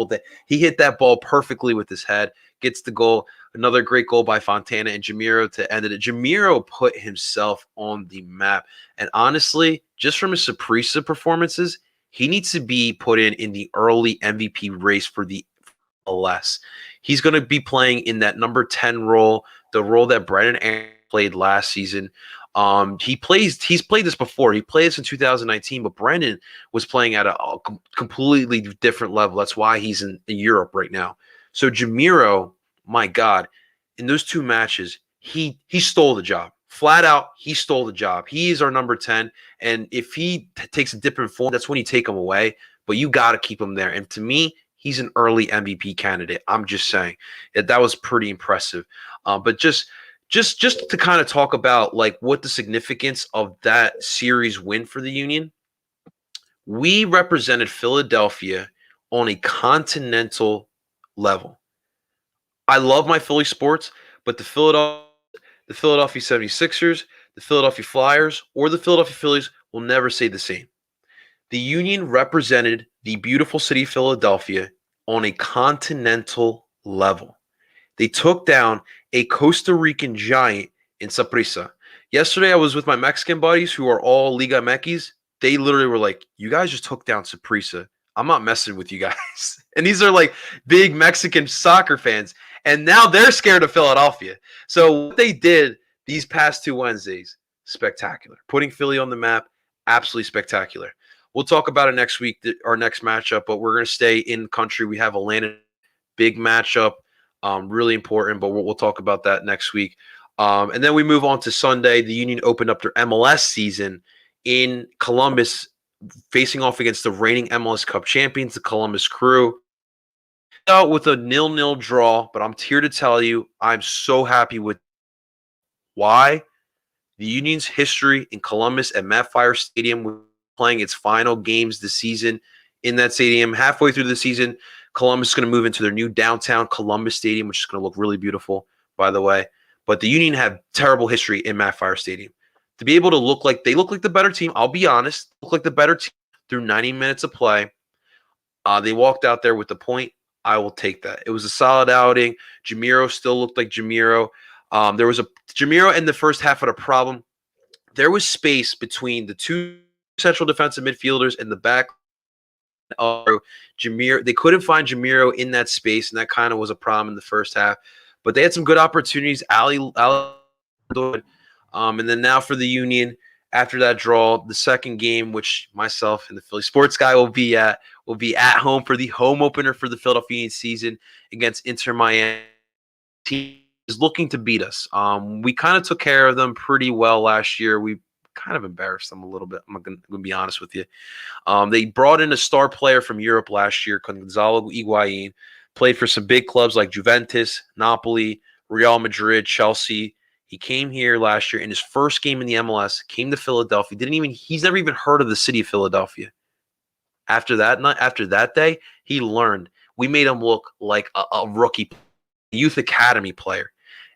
S3: hit that ball perfectly with his head, gets the goal. Another great goal by Fontana and Jamiro to end it. Jamiro put himself on the map, and honestly, just from his Saprissa performances, he needs to be put in the early MVP race for the MLS. He's going to be playing in that number 10 role, the role that Brennan Aaron played last season. He's played this before. He played this in 2019, but Brennan was playing at a completely different level. That's why he's in Europe right now. So Jamiro, my God, in those 2 matches, he stole the job. Flat out, he stole the job. He is our number 10, and if he takes a dip in form, that's when you take him away. But you got to keep him there. And to me, he's an early MVP candidate. I'm just saying that was pretty impressive. But just to kind of talk about like what the significance of that series win for the Union, we represented Philadelphia on a continental level. I love my Philly sports, but the Philadelphia 76ers, the Philadelphia Flyers, or the Philadelphia Phillies will never say the same. The Union represented the beautiful city of Philadelphia on a continental level. They took down a Costa Rican giant in Saprissa. Yesterday, I was with my Mexican buddies who are all Liga Mekis. They literally were like, "You guys just took down Saprissa. I'm not messing with you guys." And these are like big Mexican soccer fans. And now they're scared of Philadelphia. So what they did these past 2 Wednesdays, spectacular. Putting Philly on the map, absolutely spectacular. We'll talk about it next week, our next matchup, but we're going to stay in country. We have Atlanta, big matchup, really important, but we'll talk about that next week. And then we move on to Sunday. The Union opened up their MLS season in Columbus, facing off against the reigning MLS Cup champions, the Columbus Crew. Out with a 0-0 draw, but I'm here to tell you, I'm so happy with why the Union's history in Columbus at Matfire Stadium, playing its final games this season in that stadium. Halfway through the season, Columbus is going to move into their new downtown Columbus Stadium, which is going to look really beautiful, by the way. But the Union have terrible history in Matfire Stadium. To be able to look like the better team, I'll be honest, look like the better team through 90 minutes of play. They walked out there with the point. I will take that. It was a solid outing. Jamiro still looked like Jamiro. There was a Jamiro in the first half of the problem. There was space between the two central defensive midfielders and the back. Jamiro, they couldn't find Jamiro in that space, and that kind of was a problem in the first half. But they had some good opportunities. And then now for the Union, after that draw, the second game, which myself and the Philly Sports Guy will be at home for the home opener for the Philadelphia Union season against Inter Miami. Team is looking to beat us. We kind of took care of them pretty well last year. We kind of embarrassed them a little bit. I'm going to be honest with you. They brought in a star player from Europe last year, Gonzalo Higuain, played for some big clubs like Juventus, Napoli, Real Madrid, Chelsea. He came here last year in his first game in the MLS, came to Philadelphia. He's never even heard of the city of Philadelphia. After that day, he learned. We made him look like a rookie, youth academy player.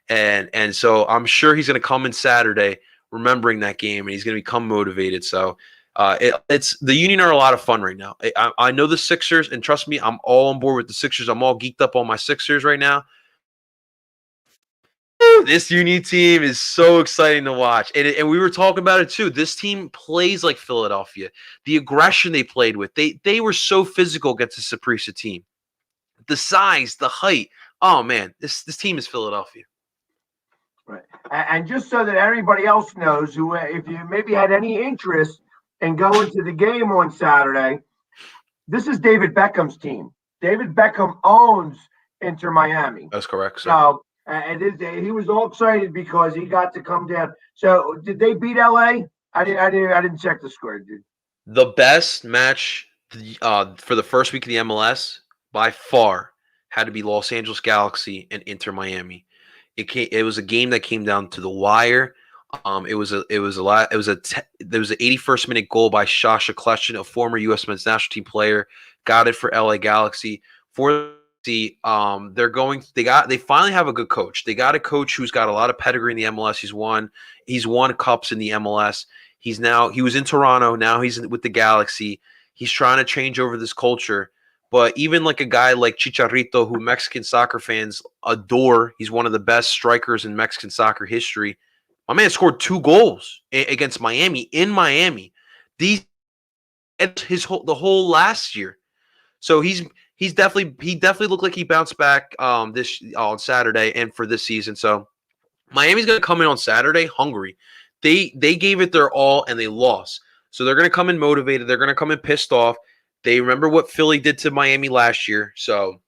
S3: And so I'm sure he's going to come in Saturday remembering that game, and he's going to become motivated. So it's the Union are a lot of fun right now. I know the Sixers, and trust me, I'm all on board with the Sixers. I'm all geeked up on my Sixers right now. This Union team is so exciting to watch. And we were talking about it too. This team plays like Philadelphia. The aggression they played with, they were so physical against the Saprissa team. The size, the height. Oh, man, this team is Philadelphia.
S2: Right. And just so that everybody else knows, who if you maybe had any interest in going to the game on Saturday, this is David Beckham's team. David Beckham owns Inter Miami.
S3: That's correct, sir.
S2: So he was all excited because he got to come down. So did they beat LA? I didn't check the score, dude.
S3: The best match for the first week of the MLS by far had to be Los Angeles Galaxy and Inter Miami. It was a game that came down to the wire. There was an 81st minute goal by Sasha Kleshin, a former U.S. men's national team player, got it for LA Galaxy. They finally have a good coach. They got a coach who's got a lot of pedigree in the MLS. He's won cups in the MLS. He was in Toronto. Now he's with the Galaxy. He's trying to change over this culture. But even like a guy like Chicharito, who Mexican soccer fans adore, he's one of the best strikers in Mexican soccer history. My man scored 2 goals against Miami in Miami. The whole last year. So he definitely looked like he bounced back on Saturday and for this season. So Miami's going to come in on Saturday hungry. They gave it their all and they lost. So they're going to come in motivated. They're going to come in pissed off. They remember what Philly did to Miami last year. So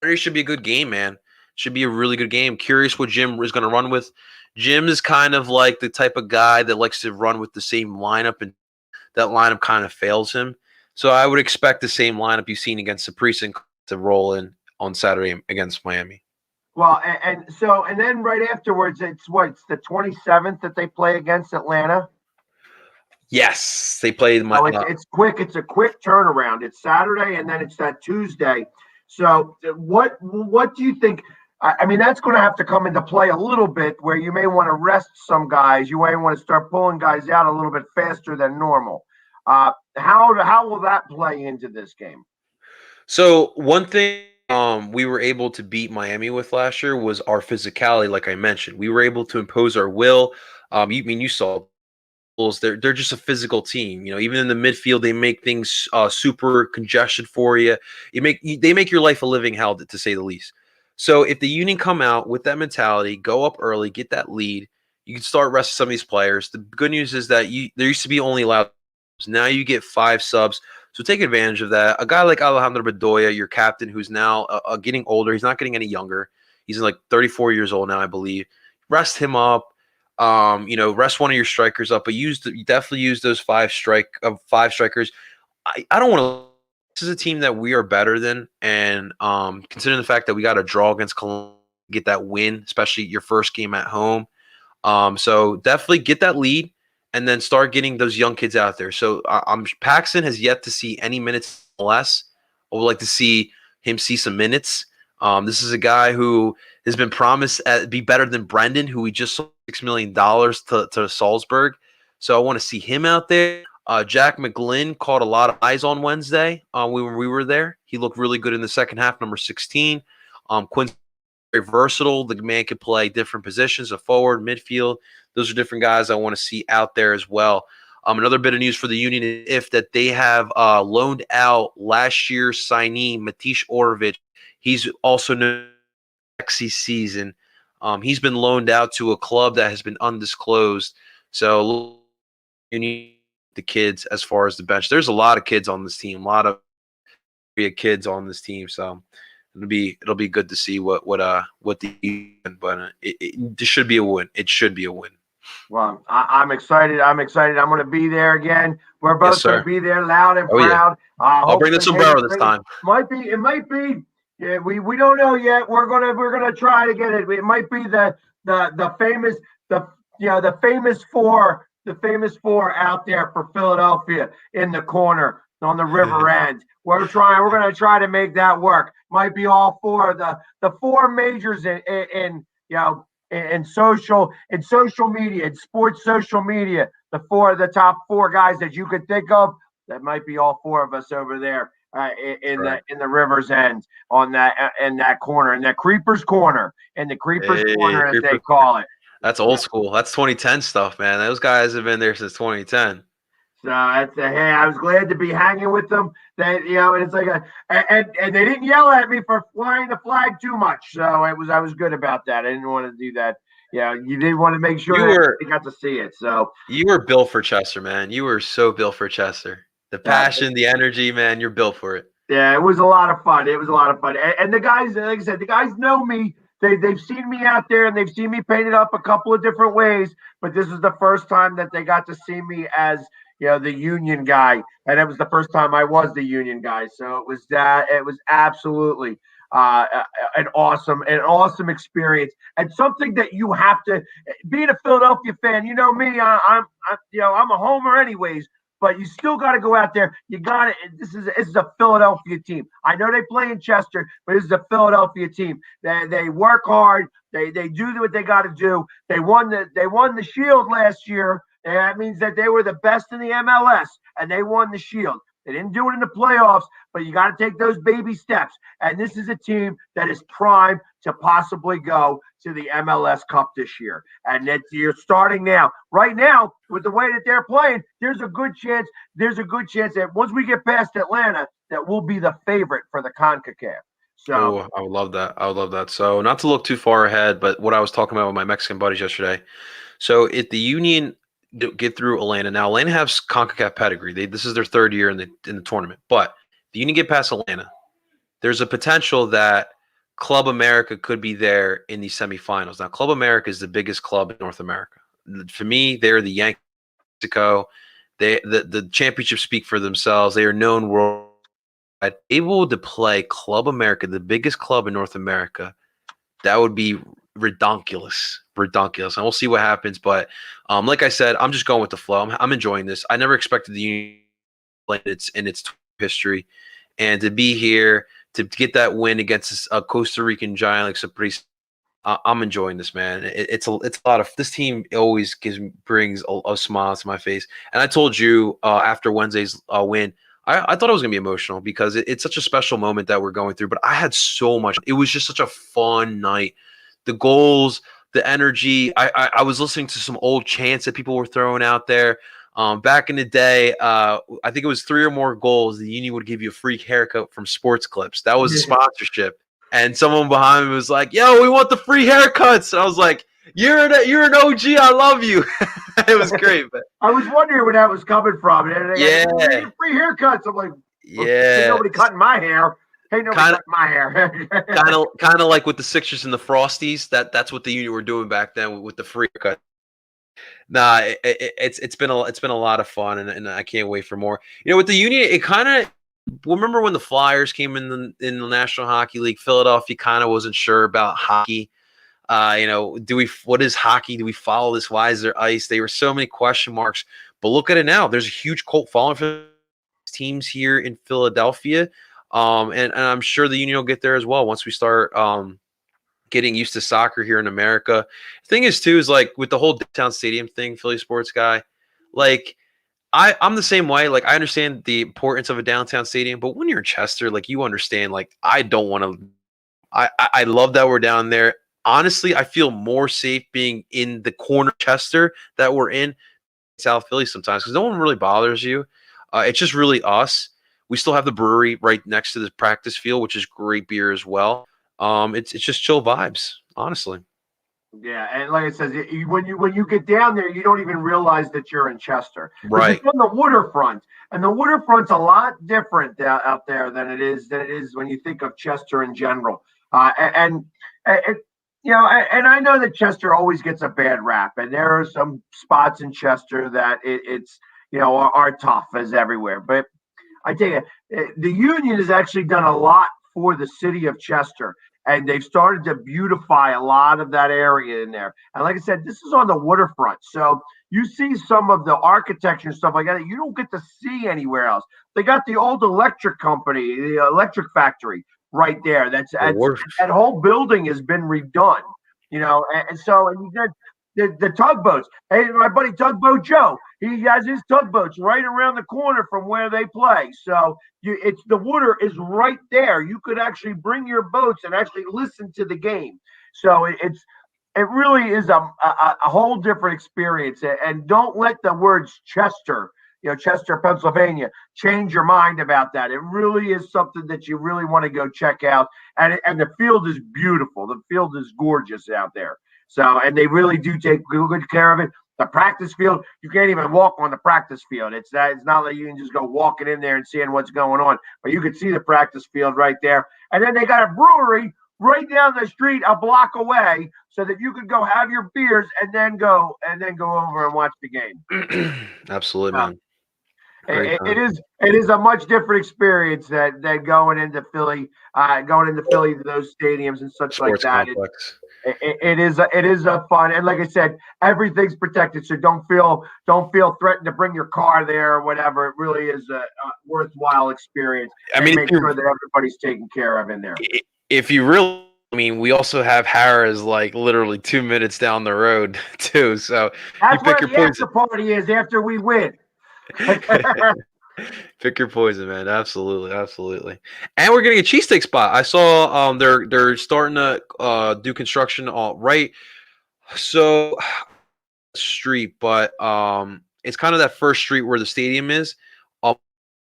S3: it should be a good game, man. Should be a really good game. Curious what Jim is going to run with. Jim is kind of like the type of guy that likes to run with the same lineup, and that lineup kind of fails him. So I would expect the same lineup you've seen against Saprissa to roll in on Saturday against Miami.
S2: Well, and then right afterwards, it's the 27th that they play against Atlanta.
S3: Yes, they played.
S2: It's quick. It's a quick turnaround. It's Saturday, and then it's that Tuesday. So what do you think? I mean, that's going to have to come into play a little bit, where you may want to rest some guys. You may want to start pulling guys out a little bit faster than normal. How will that play into this game?
S3: So one thing we were able to beat Miami with last year was our physicality. Like I mentioned, we were able to impose our will. You saw they're just a physical team. Even in the midfield, they make things super congested for you. They make your life a living hell, to say the least. So if the Union come out with that mentality, go up early, get that lead, you can start resting some of these players. The good news is that there used to be only allowed now you get 5 subs. So take advantage of that. A guy like Alejandro Bedoya, your captain, who's now getting older. He's not getting any younger. He's like 34 years old now, I believe. Rest him up. Rest one of your strikers up, but definitely use those 5 strikers. I don't want to. This is a team that we are better than, and considering the fact that we got a draw against Cologne, get that win, especially your first game at home. So definitely get that lead and then start getting those young kids out there. So Paxton has yet to see any minutes less. I would like to see him see some minutes. This is a guy who has been promised to be better than Brendan, who we just sold $6 million to Salzburg. So I want to see him out there. Jack McGlynn caught a lot of eyes on Wednesday when we were there. He looked really good in the second half, number 16. Quinn's very versatile. The man could play different positions, a forward, midfield. Those are different guys I want to see out there as well. Another bit of news for the Union is that they have loaned out last year's signee, Matish Orovich. He's also known next season. He's been loaned out to a club that has been undisclosed. So you need the kids as far as the bench. There's a lot of kids on this team, a lot of kids on this team. So it'll be good to see what it should be a win. It should be a win.
S2: Well, I'm excited. I'm going to be there again. We're both going to be there, loud and proud.
S3: Yeah. I'll bring the sombrero this time.
S2: It might be. Yeah, we don't know yet. We're gonna try to get it. It might be the famous four out there for Philadelphia in the corner on the river end. We're gonna try to make that work. Might be all 4 of the 4 majors in social media, in sports social media. The top 4 guys that you could think of. That might be all 4 of us over there. In the river's end in that corner, in that creeper's corner, as they call it.
S3: That's old school. That's 2010 stuff, man. Those guys have been there since 2010.
S2: So hey, I was glad to be hanging with them. And it's like and they didn't yell at me for flying the flag too much. So I was good about that. I didn't want to do that. Yeah, you did want to make sure they got to see it. So
S3: you were built for Chester, man. You were so built for Chester. The passion, the energy, man, you're built for it.
S2: Yeah, it was a lot of fun. And the guys, like I said, the guys know me. They've seen me out there and they've seen me painted up a couple of different ways. But this is the first time that they got to see me as the Union guy, and it was the first time I was the Union guy. So it was absolutely an awesome experience, and something that you have to. Being a Philadelphia fan, you know me, I'm a homer anyways. But you still got to go out there. You got it. This is a Philadelphia team. I know they play in Chester, but this is a Philadelphia team. They work hard. They do what they got to do. They won the Shield last year. And that means that they were the best in the MLS, and they won the Shield. They didn't do it in the playoffs, but you got to take those baby steps. And this is a team that is primed to possibly go to the MLS Cup this year. And you're starting now. Right now, with the way that they're playing, there's a good chance that once we get past Atlanta, that we'll be the favorite for the CONCACAF. So
S3: I would love that. So not to look too far ahead, but what I was talking about with my Mexican buddies yesterday. So if the Union get through Atlanta. Now, Atlanta has CONCACAF pedigree. This is their 3rd year in the tournament. But if you can get past Atlanta, there's a potential that Club America could be there in the semifinals. Now, Club America is the biggest club in North America. For me, they're the Yankees of Mexico. The championships speak for themselves. They are known worldwide. Able to play Club America, the biggest club in North America, that would be redonkulous, and we'll see what happens. But like I said, I'm just going with the flow. I'm enjoying this. I never expected the Union in its history, and to be here to get that win against a Costa Rican giant like Saprissa. I'm enjoying this, man. It's a lot of this team. Always brings a smile to my face. And I told you after Wednesday's win, I thought it was gonna be emotional because it's such a special moment that we're going through. But I had so much. It was just such a fun night. The goals, the energy. I was listening to some old chants that people were throwing out there. Back in the day, I think it was 3 or more goals. The Union would give you a free haircut from Sports Clips. That was a sponsorship. And someone behind me was like, "Yo, we want the free haircuts." And I was like, "You're an OG. I love you." It was great. But
S2: I was wondering where that was coming from. And
S3: yeah,
S2: free haircuts. I'm like,
S3: yeah.
S2: Ain't nobody cutting my hair. Ain't nobody cutting my hair.
S3: kind of like with the Sixers and the Frosties. That's what the Union were doing back then with the free cut. Nah, it's been a lot of fun, and I can't wait for more. With the Union, it kind of remember when the Flyers came in the National Hockey League. Philadelphia kind of wasn't sure about hockey. What is hockey? Do we follow this? Why is there ice? There were so many question marks. But look at it now. There's a huge cult following for teams here in Philadelphia. And I'm sure the Union will get there as well once we start getting used to soccer here in America. The thing is, too, is like with the whole downtown stadium thing, Philly sports guy, like I'm the same way. Like I understand the importance of a downtown stadium, but when you're in Chester, like you understand, like I don't want to. I love that we're down there. Honestly, I feel more safe being in the corner of Chester that we're in South Philly sometimes because no one really bothers you. It's just really us. We still have the brewery right next to the practice field, which is great beer as well. It's just chill vibes, honestly.
S2: Yeah, and like I said, when you get down there, you don't even realize that you're in Chester.
S3: Right.
S2: It's on the waterfront, and the waterfront's a lot different out there than it is when you think of Chester in general. And I know that Chester always gets a bad rap, and there are some spots in Chester that it's are tough as everywhere. But I tell you, the Union has actually done a lot for the city of Chester, and they've started to beautify a lot of that area in there. And like I said, this is on the waterfront, so you see some of the architecture and stuff like that you don't get to see anywhere else. They got the old electric company, the electric factory right there. That whole building has been redone, and you got the tugboats. Hey, my buddy Tugboat Joe, he has his tugboats right around the corner from where they play. So it's the water is right there. You could actually bring your boats and actually listen to the game. So it really is a whole different experience. And don't let the words Chester, Chester, Pennsylvania, change your mind about that. It really is something that you really want to go check out. And the field is beautiful. The field is gorgeous out there. So, and they really do take good care of it. The practice field, you can't even walk on the practice field. It's not like you can just go walking in there and seeing what's going on, but you can see the practice field right there. And then they got a brewery right down the street, a block away, so that you could go have your beers and then go over and watch the game.
S3: Absolutely, man.
S2: It is a much different experience than going into Philly to those stadiums and such
S3: Sports
S2: like that.
S3: Complex.
S2: It is a fun, and like I said, everything's protected, so don't feel threatened to bring your car there or whatever. It really is a worthwhile experience. Make sure that everybody's taken care of in there.
S3: If you really, we also have Harrah's like literally 2 minutes down the road too. So
S2: that's where the after party is after we win.
S3: Pick your poison, man. Absolutely. And we're getting a cheesesteak spot. I saw they're starting to do construction all right. So street, but it's kind of that first street where the stadium is.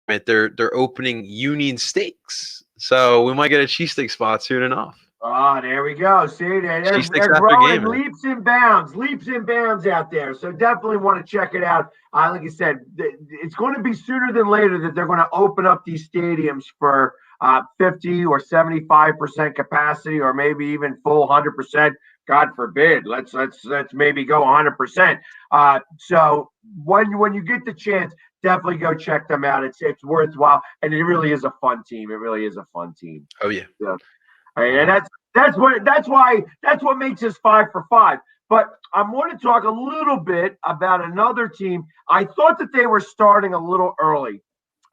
S3: They're opening Union Steaks. So we might get a cheesesteak spot soon enough.
S2: Oh, there we go. See, they're growing leaps and bounds out there. So definitely want to check it out. Like I said, it's going to be sooner than later that they're going to open up these stadiums for 50 or 75% capacity, or maybe even full 100%. God forbid. Let's maybe go 100%. So when you get the chance, definitely go check them out. It's worthwhile, and it really is a fun team.
S3: Oh yeah.
S2: And that's what makes this 5 for 5. But I want to talk a little bit about another team. I thought that they were starting a little early,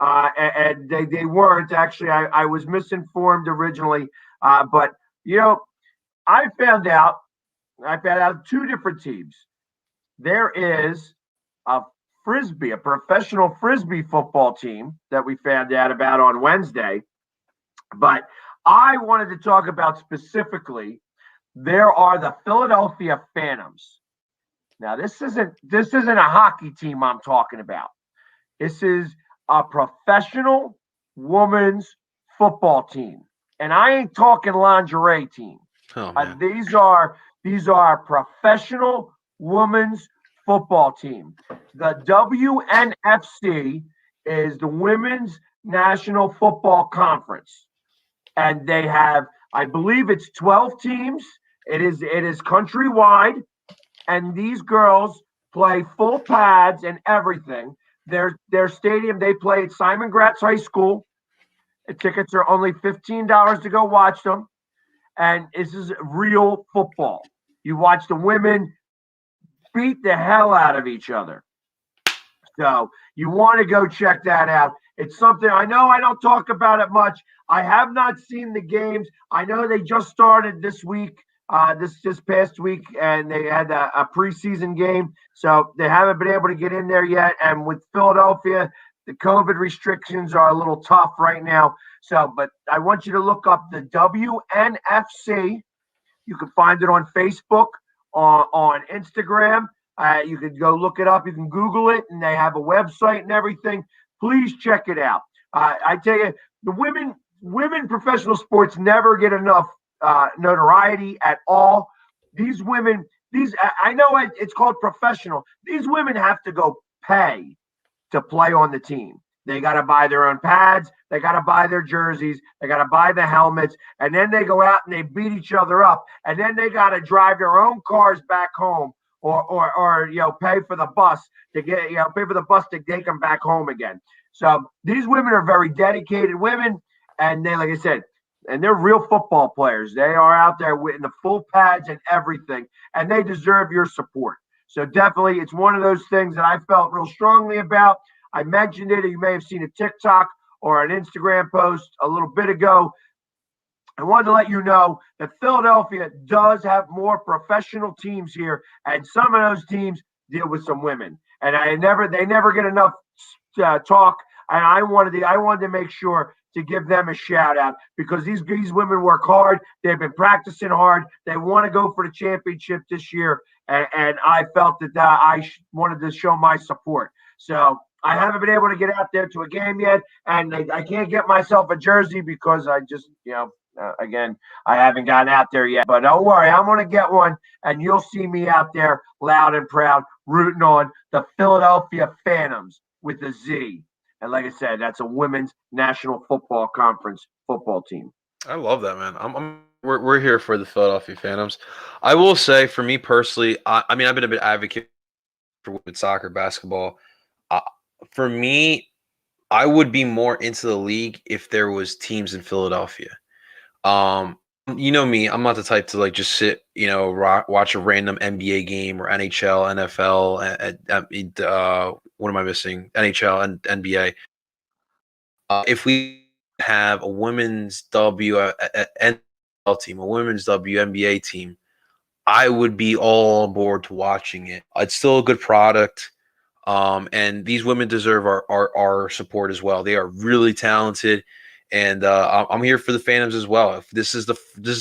S2: and they weren't. Actually, I was misinformed originally. But I found out 2 different teams. There is a professional frisbee football team that we found out about on Wednesday, but I wanted to talk about specifically there are the Philadelphia Phantoms. Now, this isn't a hockey team I'm talking about. This is a professional women's football team, and I ain't talking lingerie team.
S3: Oh man.
S2: These are a professional women's football team. The WNFC is the Women's National Football Conference, and they have, I believe, it's 12 teams. It is countrywide, and these girls play full pads and everything. Their stadium, they play at Simon Gratz High School. The tickets are only $15 to go watch them. And this is real football. You watch the women beat the hell out of each other. So you want to go check that out. It's something, I know I don't talk about it much. I have not seen the games. I know they just started this week, this past week, and they had a preseason game. So they haven't been able to get in there yet. And with Philadelphia, the COVID restrictions are a little tough right now. So, but I want you to look up the WNFC. You can find it on Facebook, on Instagram. You can go look it up. You can Google it, and they have a website and everything. Please check it out. I tell you, the women professional sports never get enough notoriety at all. These women, I know it's called professional. These women have to go pay to play on the team. They got to buy their own pads. They got to buy their jerseys. They got to buy the helmets. And then they go out and they beat each other up. And then they got to drive their own cars back home or pay for the bus to take them back home again. So these women are very dedicated women. And they, like I said, and they're real football players. They are out there in the full pads and everything. And they deserve your support. So definitely, it's one of those things that I felt real strongly about. I mentioned it. You may have seen a TikTok or an Instagram post a little bit ago. I wanted to let you know that Philadelphia does have more professional teams here, and some of those teams deal with some women. And they never get enough talk. And I wanted to make sure to give them a shout out because these women work hard. They've been practicing hard. They want to go for the championship this year. And I felt that I wanted to show my support. So I haven't been able to get out there to a game yet. And I can't get myself a jersey because I just, again, I haven't gotten out there yet. But don't worry, I'm going to get one. And you'll see me out there loud and proud rooting on the Philadelphia Phantoms with a Z. And like I said, that's a Women's National Football Conference football team.
S3: I love that, man. We're here for the Philadelphia Phantoms. I will say, for me personally, I've been a bit advocate for women's soccer, basketball. For me, I would be more into the league if there was teams in Philadelphia. You know me, I'm not the type to like just sit, watch a random NBA game or NHL, NFL. What am I missing? NHL and NBA. If we have a women's NFL team, a women's WNBA team, I would be all on board to watching it. It's still a good product. And these women deserve our support as well. They are really talented, and I'm here for the Phantoms as well. If this is the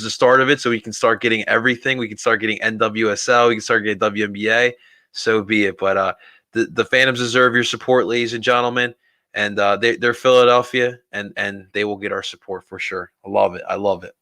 S3: start of it, so we can start getting everything. We can start getting NWSL. We can start getting WNBA. So be it. But the Phantoms deserve your support, ladies and gentlemen. And they're Philadelphia, and they will get our support for sure. I love it.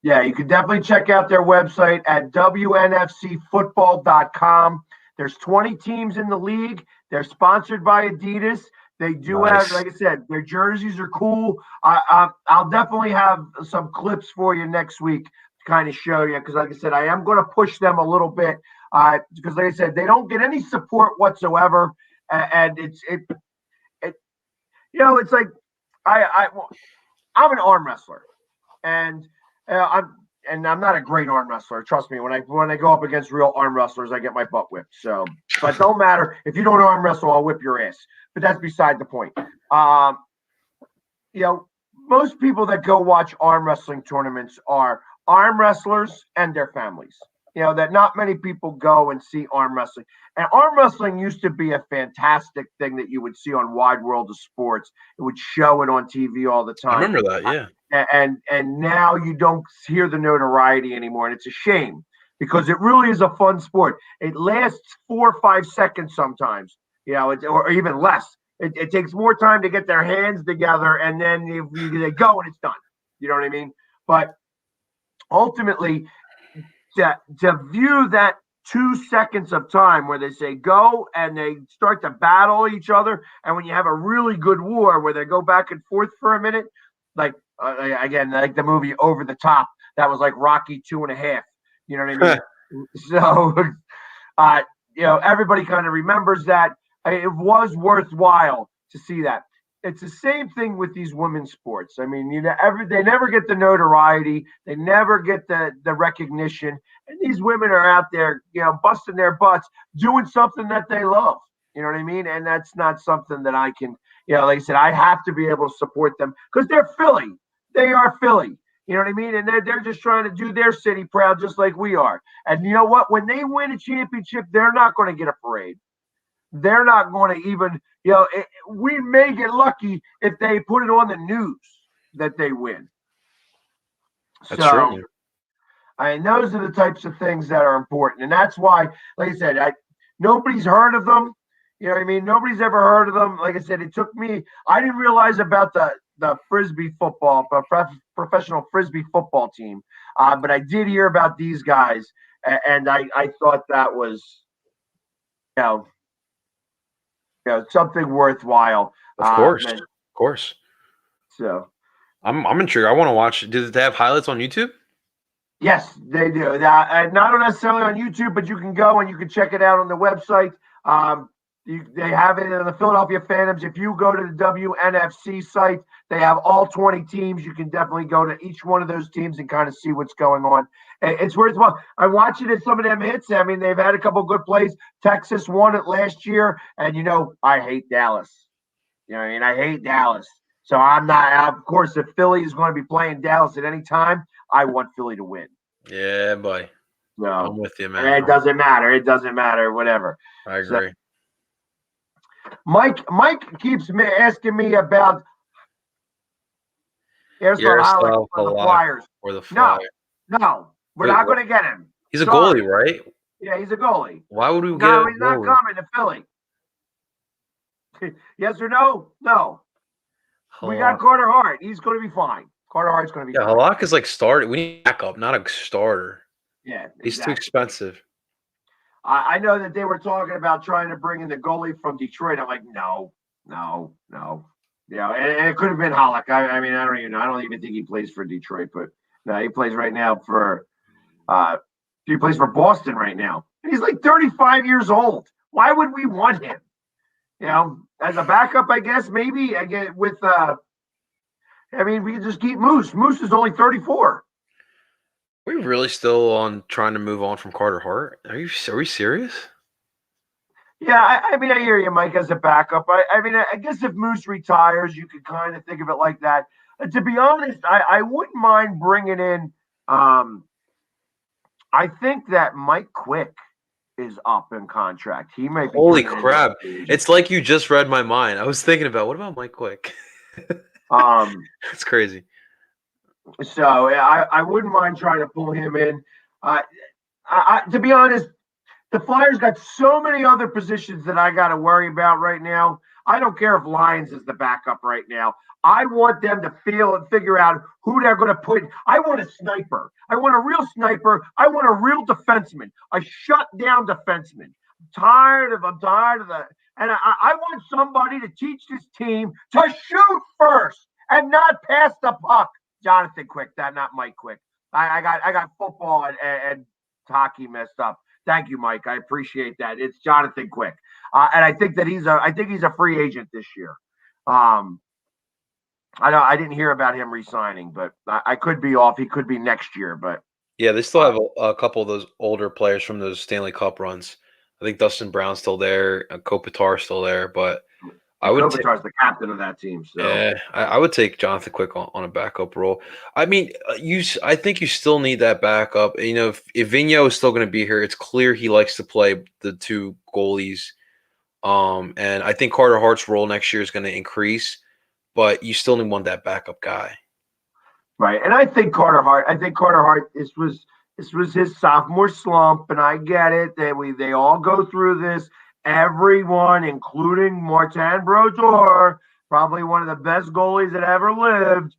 S2: Yeah, you can definitely check out their website at WNFCfootball.com. There's 20 teams in the league. They're sponsored by Adidas. They do have, like I said, their jerseys are cool. I'll definitely have some clips for you next week to kind of show you because, like I said, I am going to push them a little bit because, like I said, they don't get any support whatsoever, and it's like I'm an arm wrestler, and I'm not a great arm wrestler. Trust me, when I go up against real arm wrestlers, I get my butt whipped. So, but don't matter if you don't arm wrestle, I'll whip your ass. But that's beside the point. Most people that go watch arm wrestling tournaments are arm wrestlers and their families. that not many people go and see arm wrestling. And arm wrestling used to be a fantastic thing that you would see on Wide World of Sports. It would show it on TV all the
S3: I
S2: time.
S3: remember that, yeah.
S2: And now you don't hear the notoriety anymore, and it's a shame because it really is a fun sport. It lasts 4 or 5 seconds sometimes, or even less. It takes more time to get their hands together, and then they go and it's done. You know what I mean? But ultimately, to view that 2 seconds of time where they say go and they start to battle each other, and when you have a really good war where they go back and forth for a minute, like again, like the movie Over the Top, that was like Rocky 2.5. You know what I mean? So, everybody kind of remembers that. It was worthwhile to see that. It's the same thing with these women's sports. I mean, they never get the notoriety, they never get the recognition, and these women are out there, busting their butts, doing something that they love. You know what I mean? And that's not something that I can, like I said, I have to be able to support them because they're Philly. They are Philly. You know what I mean? And they're just trying to do their city proud, just like we are. And you know what? When they win a championship, they're not going to get a parade. They're not going to even, we may get lucky if they put it on the news that they win.
S3: That's true.
S2: Those are the types of things that are important. And that's why, like I said, nobody's heard of them. You know what I mean? Nobody's ever heard of them. Like I said, it took me, I didn't realize about the Frisbee football, professional Frisbee football team. But I did hear about these guys. And I thought that was, something worthwhile.
S3: Of course.
S2: So
S3: I'm intrigued. I want to watch. Do they have highlights on YouTube?
S2: Yes, they do. Not necessarily on YouTube, but you can go and you can check it out on the website. They have it in the Philadelphia Phantoms. If you go to the WNFC site, they have all 20 teams. You can definitely go to each one of those teams and kind of see what's going on. It's worthwhile. I watch it at some of them hits. I mean, they've had a couple good plays. Texas won it last year, and I hate Dallas. I hate Dallas. So I'm not. Of course, if Philly is going to be playing Dallas at any time, I want Philly to win.
S3: Yeah, boy.
S2: So
S3: I'm with you, man.
S2: It doesn't matter. It doesn't matter. Whatever.
S3: I agree.
S2: So, Mike keeps asking me about
S3: Yaroslav
S2: for the Flyers.
S3: Or the Flyers.
S2: No, we're not going to get him.
S3: He's a goalie, right?
S2: Yeah, he's a goalie.
S3: Why would we get?
S2: No, he's not coming to Philly. Yes or no? No. We got Carter Hart. He's going to be fine. Carter Hart's going to be fine.
S3: Halak is like starter. We need backup, not a starter.
S2: Yeah, exactly.
S3: He's too expensive.
S2: I know that they were talking about trying to bring in the goalie from Detroit. I'm like, no. And it could have been Halak. I mean, I don't even know. I don't even think he plays for Detroit, but no, he plays right now for he plays for Boston right now. And he's like 35 years old. Why would we want him? As a backup, I guess, maybe again with we can just keep Moose. Moose is only 34.
S3: Are we really still trying to move on from Carter Hart? Are we serious?
S2: Yeah, I hear you, Mike, as a backup. I guess if Moose retires, you could kind of think of it like that. To be honest, I wouldn't mind bringing in. I think that Mike Quick is up in contract. He may be.
S3: Holy crap! It's like you just read my mind. I was thinking about what about Mike Quick? That's crazy.
S2: So I wouldn't mind trying to pull him in. To be honest, the Flyers got so many other positions that I got to worry about right now. I don't care if Lyons is the backup right now. I want them to feel and figure out who they're going to put. I want a sniper. I want a real sniper. I want a real defenseman, a shutdown defenseman. I'm tired of the. And I want somebody to teach this team to shoot first and not pass the puck. Jonathan Quick, not Mike Quick. I got football and hockey messed up. Thank you, Mike. I appreciate that. It's Jonathan Quick, and I think that he's a free agent this year. I didn't hear about him re-signing, but I could be off. He could be next year, but
S3: yeah, they still have a couple of those older players from those Stanley Cup runs. I think Dustin Brown's still there, Kopitar's still there, but I would
S2: Kopitar's the captain of that team. So
S3: I would take Jonathan Quick on a backup role. I mean, I think you still need that backup. You know, if Vigneault is still going to be here, it's clear he likes to play the two goalies. And I think Carter Hart's role next year is going to increase, but you still need that backup guy.
S2: right, and I think Carter Hart. This was his sophomore slump, and I get it. They all go through this. Everyone, including Martin Brodeur, probably one of the best goalies that ever lived.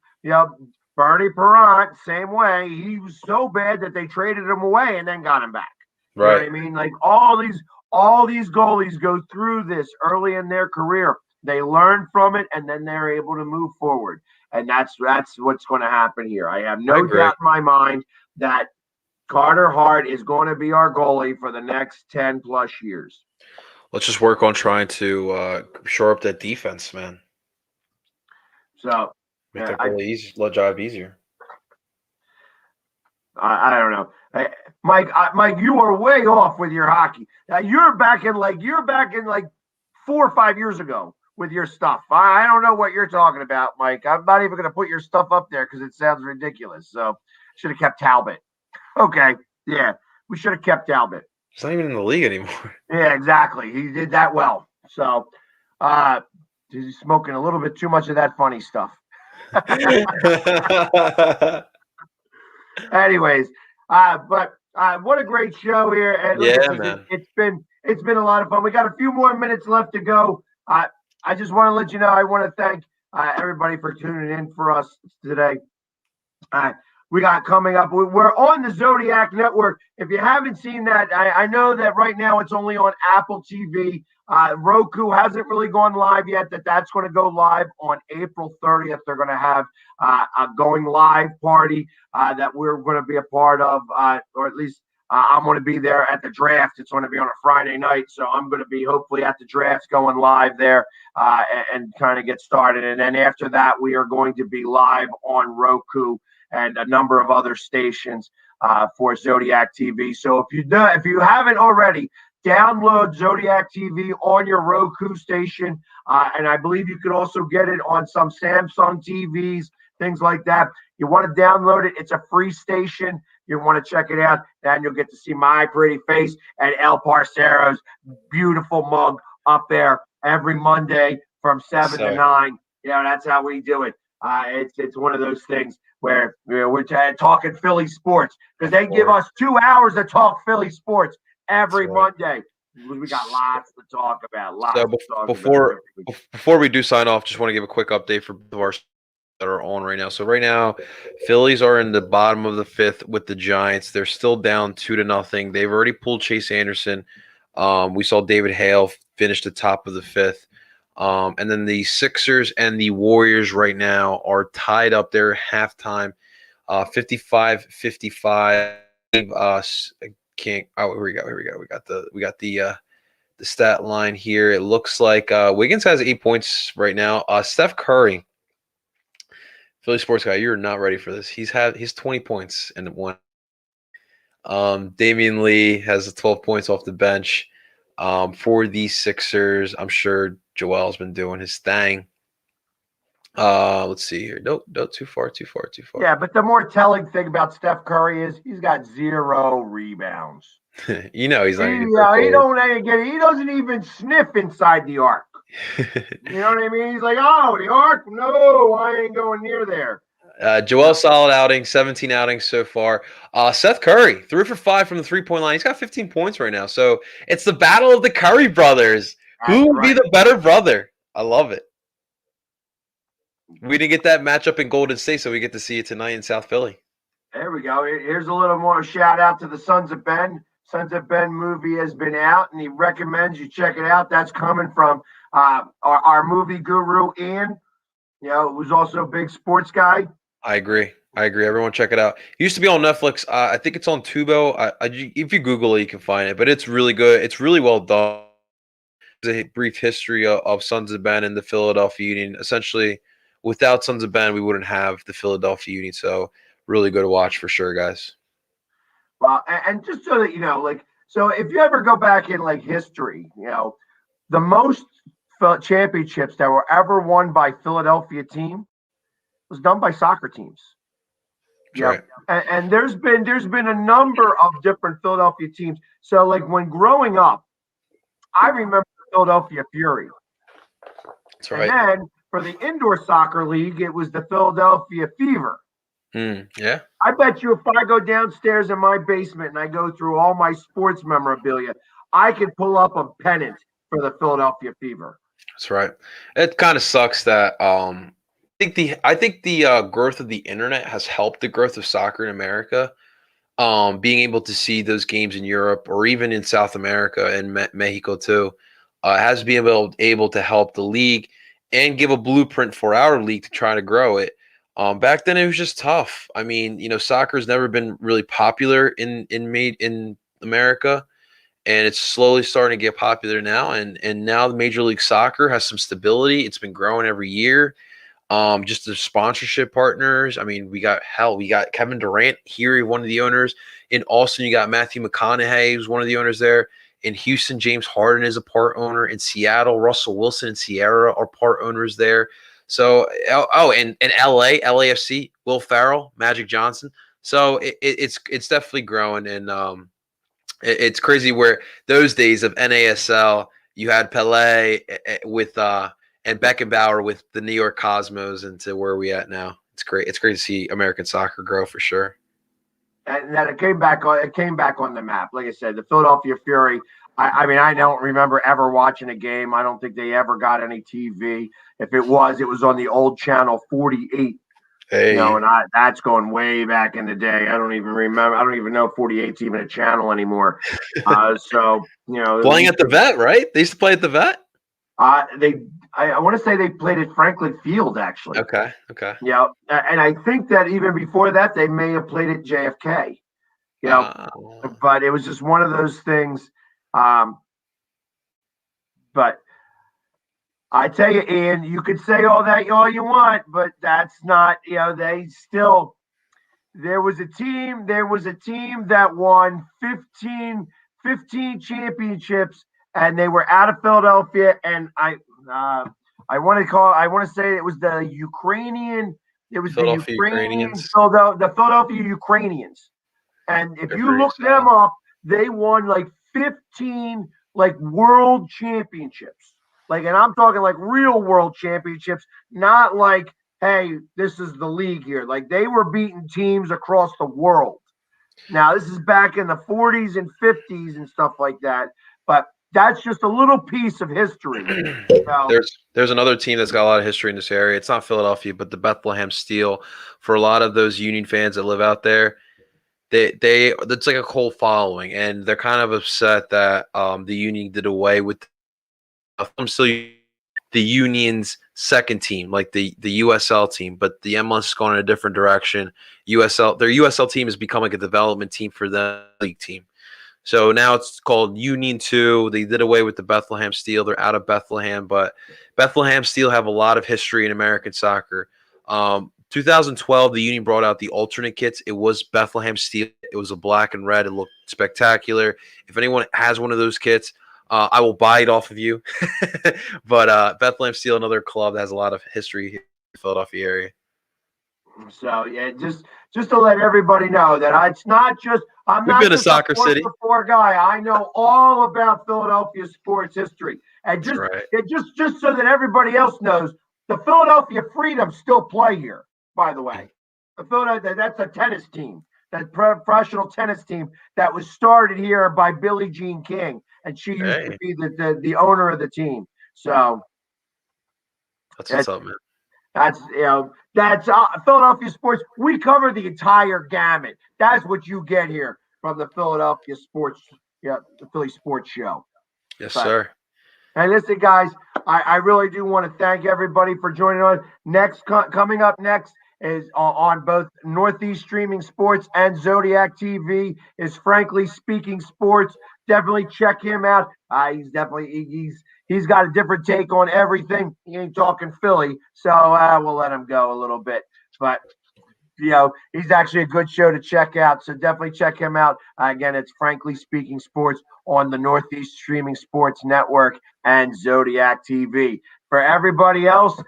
S2: Bernie Perrant, same way. He was so bad that they traded him away and then got him back. You know what I mean? Like all these goalies go through this early in their career. They learn from it, and then they're able to move forward. And that's what's going to happen here. I have no doubt in my mind that Carter Hart is going to be our goalie for the next 10 plus years.
S3: Let's just work on trying to shore up that defense, man.
S2: So
S3: make that job easier.
S2: I don't know, Mike. You are way off with your hockey. Now you're back in like 4 or 5 years ago with your stuff. I don't know what you're talking about, Mike. I'm not even going to put your stuff up there because it sounds ridiculous. So should have kept Talbot. Okay, yeah, we should have kept Talbot.
S3: He's not even in the league anymore.
S2: Yeah, exactly. He did that well. So he's smoking a little bit too much of that funny stuff. Anyways, but what a great show here. And
S3: man.
S2: It's been a lot of fun. We got a few more minutes left to go. I just want to let you know, I want to thank everybody for tuning in for us today. We got coming up. We're on the Zodiac Network. If you haven't seen that, I know that right now it's only on Apple TV. Roku hasn't really gone live yet. That's going to go live on April 30th. They're going to have a going live party that we're going to be a part of, or at least I'm going to be there at the draft. It's going to be on a Friday night, so I'm going to be hopefully at the draft going live there and kind of get started. And then after that, we are going to be live on Roku and a number of other stations for Zodiac TV. So if you haven't already, download Zodiac TV on your Roku station, and I believe you could also get it on some Samsung TVs, things like that. You want to download it. It's a free station. You want to check it out, and you'll get to see my pretty face and El Parcero's beautiful mug up there every Monday from 7 to 9. That's how we do it. It's one of those things where we're talking Philly sports because they give us 2 hours to talk Philly sports every Monday. We got lots to talk about.
S3: Before we do sign off, just want to give a quick update for our that are on right now. So right now, Phillies are in the bottom of the 5th with the Giants. They're still down 2-0. They've already pulled Chase Anderson. We saw David Hale finish the top of the 5th. And then the Sixers and the Warriors right now are tied up there halftime, 55-55. Here we go. We got the stat line here. It looks like Wiggins has 8 points right now. Steph Curry, Philly sports guy, you're not ready for this. He's 20 points and one. Damian Lee has 12 points off the bench. For the Sixers, I'm sure Joel's been doing his thing. Let's see here. Nope, too far.
S2: Yeah, but the more telling thing about Steph Curry is he's got 0 rebounds.
S3: He's not. He
S2: doesn't even sniff inside the arc. You know what I mean? He's like, oh, the arc? No, I ain't going near there.
S3: Joel, solid outing, 17 outings so far. Seth Curry, 3 for 5 from the 3-point line. He's got 15 points right now. So it's the battle of the Curry brothers. Who will be the better brother? I love it. We didn't get that matchup in Golden State, so we get to see it tonight in South Philly.
S2: There we go. Here's a little more shout out to the Sons of Ben. Sons of Ben movie has been out, and he recommends you check it out. That's coming from our movie guru, Ian, who's also a big sports guy.
S3: I agree. Everyone check it out. It used to be on Netflix. I think it's on Tubo. If you Google it, you can find it. But it's really good. It's really well done. There's a brief history of Sons of Ben and the Philadelphia Union. Essentially, without Sons of Ben, we wouldn't have the Philadelphia Union. So really good to watch for sure, guys.
S2: Well, and just so that you know, so if you ever go back in history, the most championships that were ever won by Philadelphia team was done by soccer teams.
S3: Right.
S2: And there's been a number of different Philadelphia teams. So like when growing up, I remember the Philadelphia Fury.
S3: That's right.
S2: And then for the indoor soccer league, it was the Philadelphia Fever.
S3: Yeah.
S2: I bet you if I go downstairs in my basement and I go through all my sports memorabilia, I could pull up a pennant for the Philadelphia Fever.
S3: That's right. It kind of sucks that I think the growth of the internet has helped the growth of soccer in America. Being able to see those games in Europe or even in South America and Mexico too, has been able to help the league and give a blueprint for our league to try to grow it. Back then it was just tough. I mean, soccer has never been really popular in America, and it's slowly starting to get popular now. And now the Major League Soccer has some stability. It's been growing every year. Just the sponsorship partners. I mean, we got Kevin Durant here, one of the owners. In Austin, you got Matthew McConaughey, who's one of the owners there. In Houston, James Harden is a part owner. In Seattle, Russell Wilson and Sierra are part owners there. So, and LA, LAFC, Will Ferrell, Magic Johnson. So it's definitely growing, and it's crazy where those days of NASL, you had Pelé with and Beckenbauer with the New York Cosmos, into where we at now. It's great. It's great to see American soccer grow for sure.
S2: And that it came back on the map. Like I said, the Philadelphia Fury. I mean, I don't remember ever watching a game. I don't think they ever got any TV. If it was on the old channel 48.
S3: Hey.
S2: And that's going way back in the day. I don't even remember. I don't even know 48's even a channel anymore. So
S3: playing at the Vet, right? They used to play at the Vet.
S2: I want to say they played at Franklin Field, actually.
S3: Okay.
S2: Yeah, and I think that even before that, they may have played at JFK. But it was just one of those things. But I tell you, Ian, you could say all you want, but that's not. They still. There was a team that won 15 championships, and they were out of Philadelphia, and I want to say it was the Ukrainian. It was the Ukrainians. So the Philadelphia Ukrainians. And if you look them up, they won like 15 like world championships. Like, and I'm talking like real world championships, not like, hey, this is the league here. Like, they were beating teams across the world. Now, this is back in the 40s and 50s and stuff like that. But that's just a little piece of history.
S3: There's another team that's got a lot of history in this area. It's not Philadelphia, but the Bethlehem Steel. For a lot of those Union fans that live out there, it's like a cult following, and they're kind of upset that the Union did away with the Union's second team, like the USL team, but the MLS is going in a different direction. Their USL team has become like a development team for the league team. So now it's called Union 2. They did away with the Bethlehem Steel. They're out of Bethlehem, but Bethlehem Steel have a lot of history in American soccer. 2012, the Union brought out the alternate kits. It was Bethlehem Steel. It was a black and red. It looked spectacular. If anyone has one of those kits, I will buy it off of you. But Bethlehem Steel, another club that has a lot of history here in the Philadelphia area.
S2: So yeah, just to let everybody know that it's not just I'm not
S3: just a soccer city.
S2: Four guy. I know all about Philadelphia sports history, and just so that everybody else knows, the Philadelphia Freedom still play here. By the way, that's a tennis team, that professional tennis team that was started here by Billie Jean King, and she used to be the owner of the team. So
S3: that's what's up, man.
S2: That's Philadelphia sports. We cover the entire gamut. That's what you get here from the Philadelphia sports, the Philly Sports Show.
S3: Yes, sir.
S2: And listen, guys, I really do want to thank everybody for joining us. Coming up next is on both Northeast Streaming Sports and Zodiac TV is Frankly Speaking Sports. Definitely check him out. He's got a different take on everything. He ain't talking Philly, so we'll let him go a little bit. But he's actually a good show to check out. So definitely check him out. Again, it's Frankly Speaking Sports on the Northeast Streaming Sports Network and Zodiac TV. For everybody else,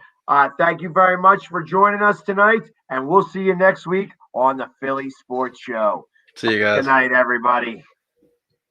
S2: thank you very much for joining us tonight, and we'll see you next week on the Philly Sports Show.
S3: See you guys.
S2: Good night, everybody.